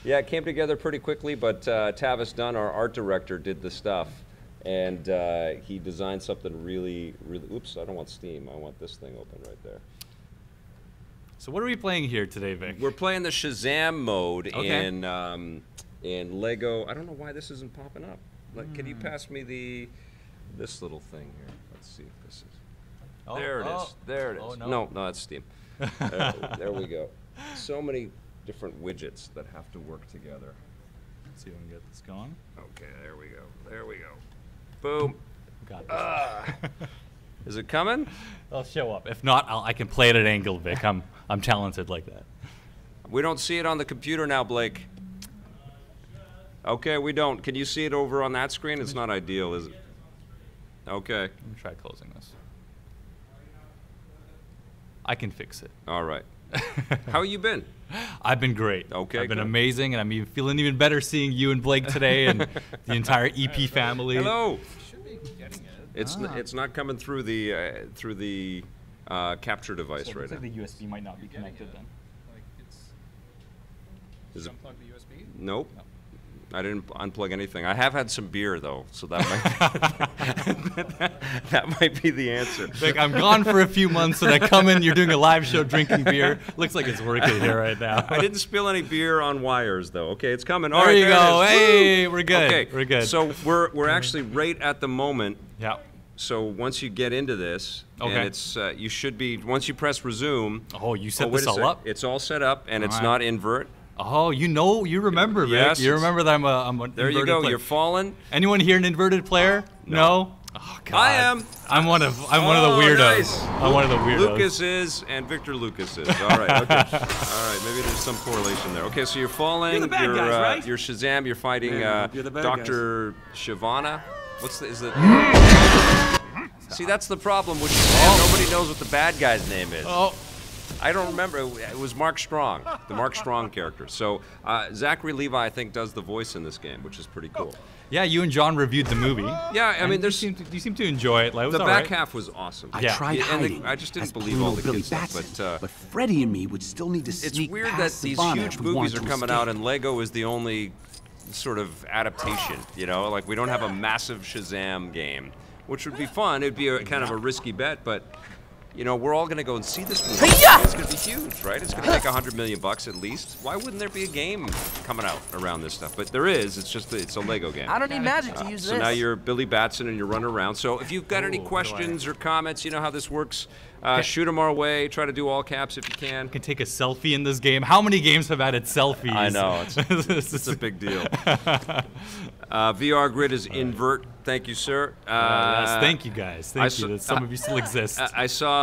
yeah, it came together pretty quickly, but Tavis Dunn, our art director, did the stuff. And he designed something really, oops, I don't want Steam. I want this thing open right there. So what are we playing here today, Vic? We're playing the Shazam mode in Lego. I don't know why this isn't popping up. Like, can you pass me this little thing here? Let's see if this is. There it is. There it is. No, that's Steam. There we go. So many different widgets that have to work together. Let's see if we can get this going. Okay, there we go. There we go. Boom. Got this. Is it coming? I'll show up. If not, I can play at an angle, Vic. I'm talented like that. We don't see it on the computer now, Blake. Okay, we don't. Can you see it over on that screen? It's not ideal, is it? Okay. Let me try closing this. I can fix it. All right. How you been? I've been great. Okay, I've been good. amazing, and I'm feeling even better seeing you and Blake today and the entire EP family. Hello. Should be getting it. It's not coming through the capture device right now. Like the USB might not be connected then. Like Is it? unplug the USB? Nope. I didn't unplug anything. I have had some beer though, so that might that might be the answer. Vic, I'm gone for a few months, and I come in. You're doing a live show, drinking beer. Looks like it's working here right now. I didn't spill any beer on wires though. Okay, it's coming. There All right, you there go. it is. Hey, Woo! we're good. Okay, We're good. So we're actually right at the moment. Yeah. So once you get into this, Okay. and it's you should be once you press resume. Oh, you set wait this a all sec. up? It's all set up, and it's right. not invert. Oh, you remember, Vic. Yes, You it's- remember that I'm an There you inverted go. player. You're falling. Anyone here an inverted player? No. Oh God. I am. I'm one of the weirdos. Nice. I'm one of the weirdos. Lucas is, and Victor Lucas is. All right. Okay. All right. Maybe there's some correlation there. Okay. So you're falling. You're the bad guys, right? You're Shazam. You're fighting Yeah, you're the bad Dr. Shavana. Is it? See, that's the problem with Shazam. Nobody knows what the bad guy's name is. Oh. I don't remember. It was Mark Strong, the Mark Strong character. So Zachary Levi, I think, does the voice in this game, which is pretty cool. Yeah, you and John reviewed the movie. Yeah, I mean, you seem to enjoy it. Like, it was the all back right. half was awesome. I Yeah. tried and hiding. I just didn't as believe Bruno all the Billy kid stuff, Batson, but Freddie and me would still need to it's sneak weird that past these Savannah huge if we movies wanted are to coming escape. out, and Lego is the only sort of adaptation. You know, like we don't have a massive Shazam game, which would be fun. It'd be a kind of a risky bet, but. You know, we're all going to go and see this movie. It's going to be huge, right? It's going to make $100 million at least. Why wouldn't there be a game coming out around this stuff? But there is. It's just it's a Lego game. I don't need magic to use So this. now you're Billy Batson and you're running around. So if you've got any Ooh, what do questions or comments, you know how this works. Shoot them our way. Try to do all caps if you can. You can take a selfie in this game. How many games have added selfies? I know. It's a big deal. VR Grid is invert. Thank you, sir. Yes, thank you guys. Thank you. Some of you still exist. I saw.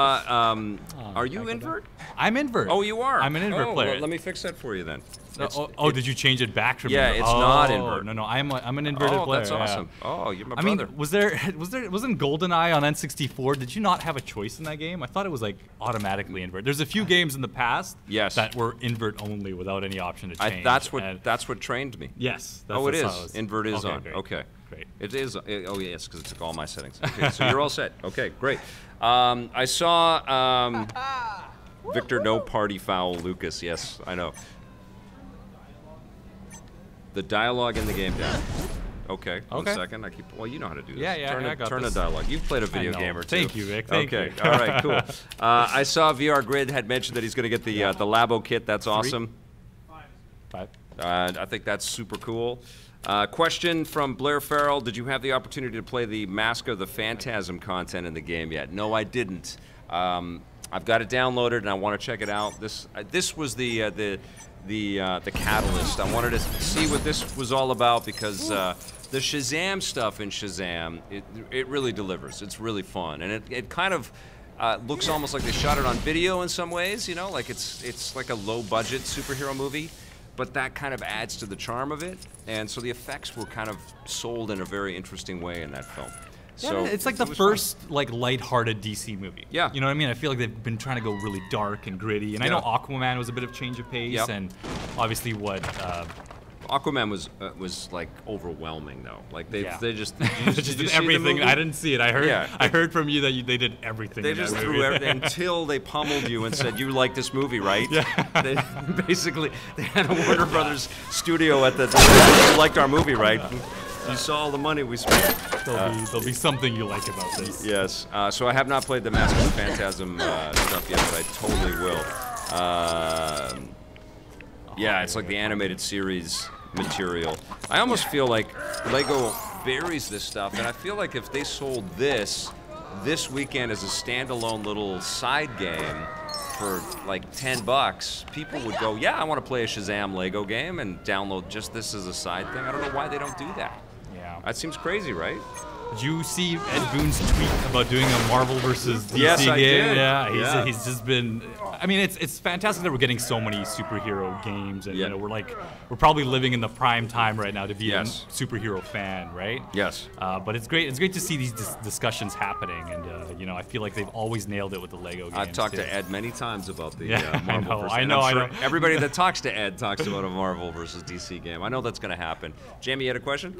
Are you invert? I'm invert. Oh, you are. I'm an invert player. Well, let me fix that for you then. Did you change it back from Yeah, invert? it's not invert. No, I'm an inverted player. That's awesome. Yeah. Oh, you're my I brother. mean, wasn't GoldenEye on N64? Did you not have a choice in that game? I thought it was like automatically invert. There's a few games in the past that were invert only without any option to change. That's what trained me. Yes. It is. Invert is on. Great. Okay. Great. It is. Oh yes, because it took all my settings. Okay, so you're all set. Okay, great. I saw Victor No Party Foul Lucas. Yes, I know. The dialogue in the game down. Okay. 1 second. Well, you know how to do this. Yeah, I got turn this. a dialogue. You've played a video game or two. Thank you, Vic. Thank you. you. All right. Cool. I saw VR Grid had mentioned that he's going to get the Labo kit. That's awesome. 5. I think that's super cool. Question from Blair Farrell: did you have the opportunity to play the Mask of the Phantasm content in the game yet? No, I didn't. I've got it downloaded and I want to check it out. This was the catalyst. I wanted to see what this was all about because the Shazam stuff in Shazam, it really delivers. It's really fun, and it kind of looks almost like they shot it on video in some ways. You know, like it's like a low-budget superhero movie, but that kind of adds to the charm of it. And so the effects were kind of sold in a very interesting way in that film. Yeah, So it's like the first like lighthearted DC movie. Yeah. You know what I mean? I feel like they've been trying to go really dark and gritty. And I know Aquaman was a bit of change of pace, and obviously Aquaman was like overwhelming though. Like they just just did everything. I didn't see it. I heard from you that they did everything. They just threw everything until they pummeled you and said, "You like this movie, right?" Yeah. They had a Warner Brothers studio at the time. You liked our movie, right? You saw all the money we spent. There'll be something you like about this. Yes. So I have not played the Mask of the Phantasm stuff yet, but I totally will. Yeah, it's like the animated series material. I almost feel like Lego buries this stuff, and I feel like if they sold this weekend as a standalone little side game for like $10, people would go, yeah, I want to play a Shazam Lego game and download just this as a side thing. I don't know why they don't do that. Yeah. That seems crazy, right? Did you see Ed Boon's tweet about doing a Marvel versus DC Yes, I game? did. Yeah, he's just been. I mean, it's fantastic that we're getting so many superhero games, and you know, we're probably living in the prime time right now to be a superhero fan, right? Yes. But it's great. It's great to see these discussions happening, and you know, I feel like they've always nailed it with the Lego games. I've talked too. to Ed many times about the I Marvel versus. know. I'm sure everybody that talks to Ed talks about a Marvel versus DC game. I know that's going to happen. Jamie, you had a question?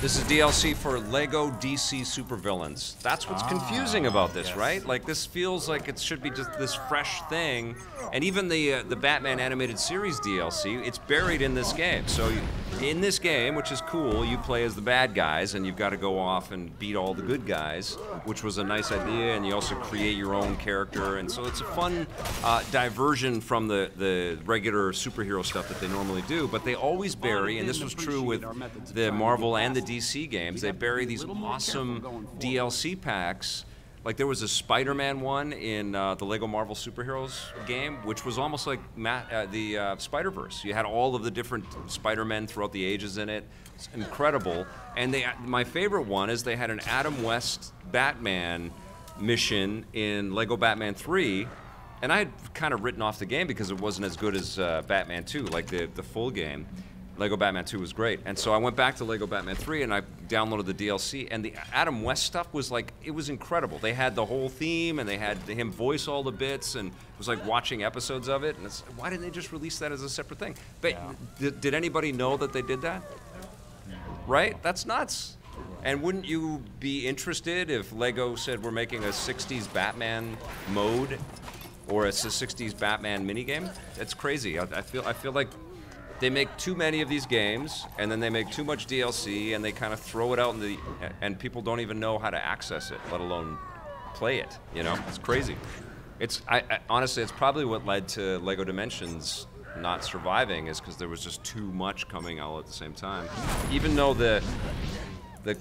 This is DLC for Lego DC Supervillains. That's what's confusing about this, right? Like, this feels like it should be just this fresh thing. And even the Batman animated series DLC, it's buried in this game. So in this game, which is cool, you play as the bad guys, and you've got to go off and beat all the good guys, which was a nice idea. And you also create your own character, and so it's a fun diversion from the regular superhero stuff that they normally do. But they always bury, and this was true with the Marvel and the DC games, they bury these awesome DLC packs. Like, there was a Spider-Man one in the Lego Marvel Superheroes game, which was almost like the Spider-Verse. You had all of the different Spider-Men throughout the ages in it. It's incredible. And my favorite one is they had an Adam West Batman mission in Lego Batman 3. And I had kind of written off the game because it wasn't as good as Batman 2, like the full game. Lego Batman 2 was great. And so I went back to Lego Batman 3 and I downloaded the DLC, and the Adam West stuff was like, it was incredible. They had the whole theme, and they had him voice all the bits, and it was like watching episodes of it. And it's, why didn't they just release that as a separate thing? But did anybody know that they did that? Right? That's nuts. And wouldn't you be interested if Lego said we're making a 60s Batman mode, or it's a 60s Batman minigame? That's crazy. I feel like they make too many of these games, and then they make too much DLC, and they kind of throw it out in and people don't even know how to access it, let alone play it. You know, it's crazy. Honestly, it's probably what led to Lego Dimensions not surviving, is because there was just too much coming all at the same time. Even though the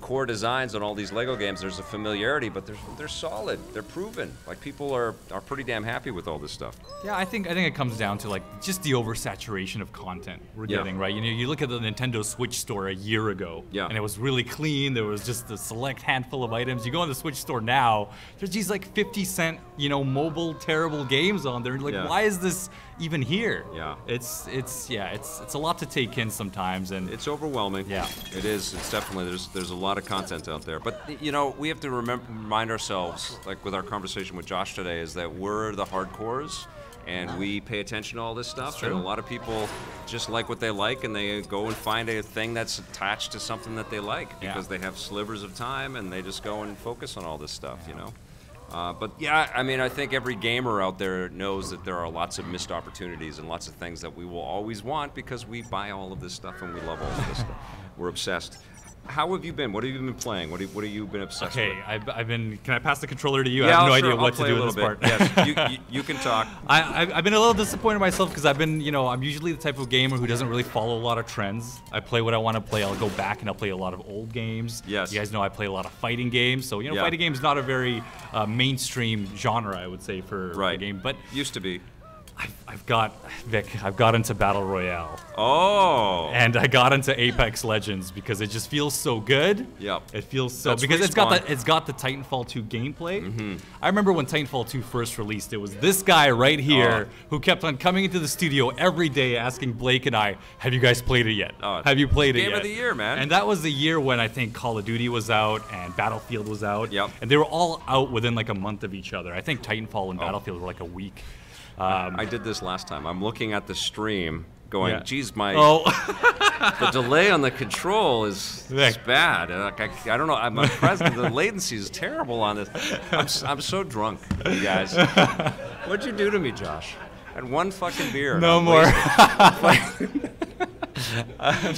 core designs on all these Lego games, there's a familiarity, but they're solid. They're proven. Like, people are pretty damn happy with all this stuff. Yeah, I think it comes down to, like, just the oversaturation of content we're getting, right? You know, you look at the Nintendo Switch store a year ago, and it was really clean. There was just a select handful of items. You go in the Switch store now, there's these like 50-cent, you know, mobile terrible games on there. Like, why is this even here? Yeah, it's a lot to take in sometimes, and it's overwhelming. Yeah, it is. It's definitely there's a lot of content out there. But you know, we have to remind ourselves, like with our conversation with Josh today, is that we're the hardcores, and we pay attention to all this stuff. And a lot of people just like what they like, and they go and find a thing that's attached to something that they like because they have slivers of time, and they just go and focus on all this stuff. You know. But yeah, I mean, I think every gamer out there knows that there are lots of missed opportunities and lots of things that we will always want because we buy all of this stuff and we love all of this stuff. We're obsessed. How have you been? What have you been playing? What have you been obsessed with? Okay, I've been. Can I pass the controller to you? I have no idea what to do in this part. Yes, you can talk. I've been a little disappointed in myself because I've been, you know, I'm usually the type of gamer who doesn't really follow a lot of trends. I play what I want to play. I'll go back and I'll play a lot of old games. Yes. You guys know I play a lot of fighting games. So, you know, fighting games not a very mainstream genre, I would say, for the game. But used to be. I've got into Battle Royale. Oh. And I got into Apex Legends because it just feels so good. Yep. It feels so because it's got the Titanfall 2 gameplay. Mm-hmm. I remember when Titanfall 2 first released, it was this guy right here who kept on coming into the studio every day asking Blake and I, "Have you guys played it yet? Have you played it yet?" Game of the year, man. And that was the year when I think Call of Duty was out and Battlefield was out. Yep. And they were all out within like a month of each other. I think Titanfall and Battlefield were like a week. I did this last time. I'm looking at the stream going, geez, the delay on the control is bad. I don't know. The latency is terrible on this. I'm so drunk, you guys. What'd you do to me, Josh? I had one fucking beer. No more.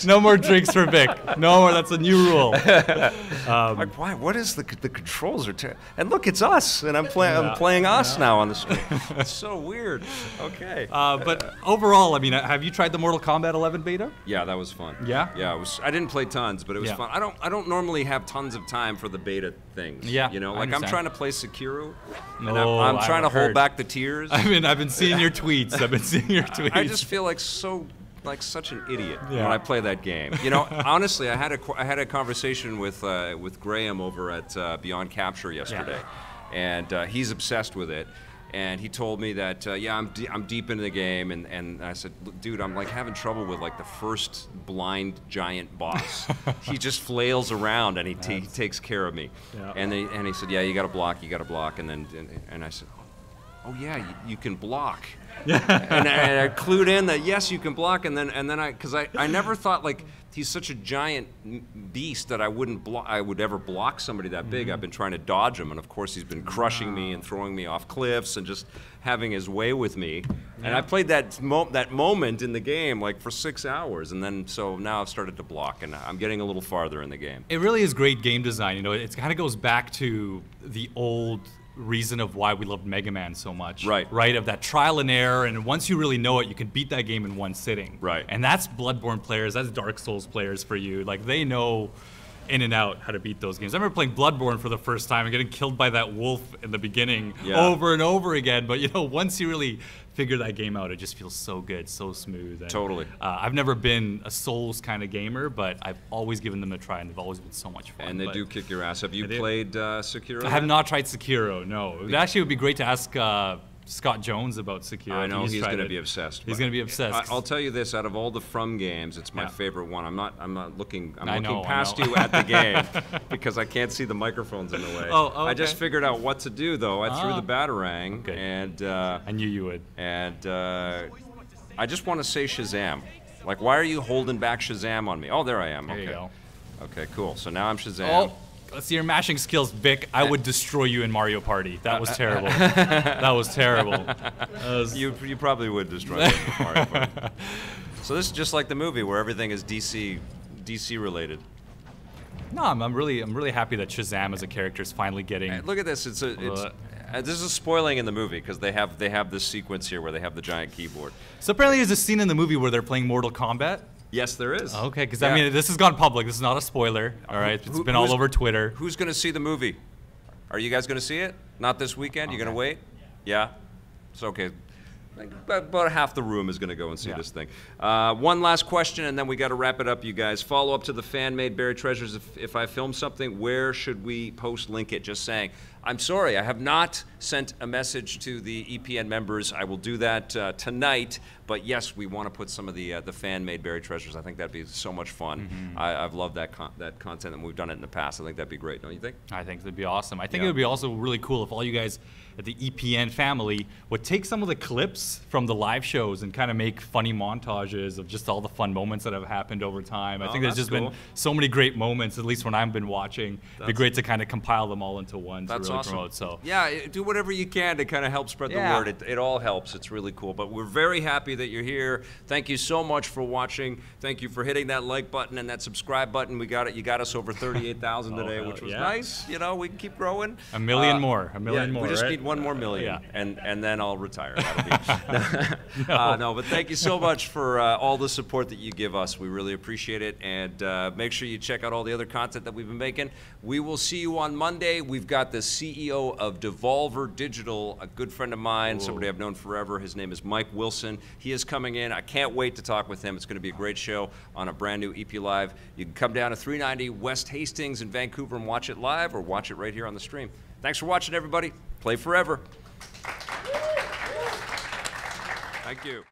No more drinks for Vic. No more. That's a new rule. Like, why? What is the controls are terrible? And look, it's us, and I'm playing us now on the screen. It's so weird. Okay. But overall, I mean, have you tried the Mortal Kombat 11 beta? Yeah, that was fun. Yeah. Yeah, it was. I didn't play tons, but it was fun. I don't normally have tons of time for the beta things. Yeah. You know, like I'm trying to play Sekiro, and I'm trying to hold back the tears. I've been seeing your tweets. I've been seeing your tweets. I just feel like so like such an idiot when I play that game. You know, honestly, I had a conversation with Graham over at Beyond Capture yesterday, and he's obsessed with it. And he told me that I'm deep into the game, and I said, dude, I'm like having trouble with like the first blind giant boss. He just flails around and he takes care of me. Yeah. And he said, yeah, you got to block, and I said, oh yeah, you can block. and I clued in that yes, you can block, and then because I never thought like he's such a giant beast that I would ever block somebody that big. I've been trying to dodge him, and of course he's been crushing me and throwing me off cliffs and just having his way with me. And I played that moment in the game like for 6 hours, and then so now I've started to block, and I'm getting a little farther in the game. It really is great game design. You know, it kind of goes back to the old reason of why we loved Mega Man so much. Right, of that trial and error, and once you really know it, you can beat that game in one sitting. Right. And that's Bloodborne players, that's Dark Souls players for you. Like, they know in and out how to beat those games. I remember playing Bloodborne for the first time and getting killed by that wolf in the beginning over and over again. But you know, once you really figure that game out, it just feels so good, so smooth. And, totally. I've never been a Souls kind of gamer, but I've always given them a try, and they've always been so much fun. And they do kick your ass. Have you played Sekiro? I have not tried Sekiro, no. It actually would be great to ask Scott Jones about Sekiro. I know he's going to be obsessed. He's going to be obsessed. I'll tell you this: out of all the From games, it's my favorite one. I'm looking past you at the game because I can't see the microphones in the way. Oh, okay. I just figured out what to do though. I threw the batarang, and I knew you would. And I just want to say Shazam. Like, why are you holding back Shazam on me? Oh, there I am. There you go. Okay, cool. So now I'm Shazam. Oh. Let's see your mashing skills, Vic. I would destroy you in Mario Party. That was terrible. That was terrible. You probably would destroy me in Mario Party. So this is just like the movie where everything is DC related. No, I'm really happy that Shazam as a character is finally getting. Look at this. This is spoiling in the movie because they have this sequence here where they have the giant keyboard. So apparently there's a scene in the movie where they're playing Mortal Kombat. Yes, there is. Okay, because I mean, this has gone public. This is not a spoiler. All right, it's been all over Twitter. Who's going to see the movie? Are you guys going to see it? Not this weekend. You're going to wait? Yeah. It's okay. About half the room is going to go and see this thing. One last question, and then we got to wrap it up, you guys. Follow up to the fan-made buried treasures. If I film something, where should we post link it? Just saying. I'm sorry, I have not sent a message to the EPN members. I will do that tonight. But yes, we want to put some of the fan-made buried treasures. I think that'd be so much fun. I've loved that content, and we've done it in the past. I think that'd be great, don't you think? I think that'd be awesome. I think it would be also really cool if all you guys at the EPN family would take some of the clips from the live shows and kind of make funny montages of just all the fun moments that have happened over time. I think there's just been so many great moments, at least when I've been watching. It'd be great to kind of compile them all into one to really promote. So yeah, do whatever you can to kind of help spread the word. It all helps. It's really cool. But we're very happy that you're here. Thank you so much for watching. Thank you for hitting that like button and that subscribe button. We got it. You got us over 38,000 today, which was nice. You know, we can keep growing. A million more. A million more. We just need one more million, and then I'll retire. No, but thank you so much for all the support that you give us. We really appreciate it. And make sure you check out all the other content that we've been making. We will see you on Monday. We've got the CEO of Devolver Digital, a good friend of mine, somebody I've known forever. His name is Mike Wilson. He is coming in. I can't wait to talk with him. It's going to be a great show on a brand new EP Live. You can come down to 390 West Hastings in Vancouver and watch it live, or watch it right here on the stream. Thanks for watching, everybody. Play forever. Thank you.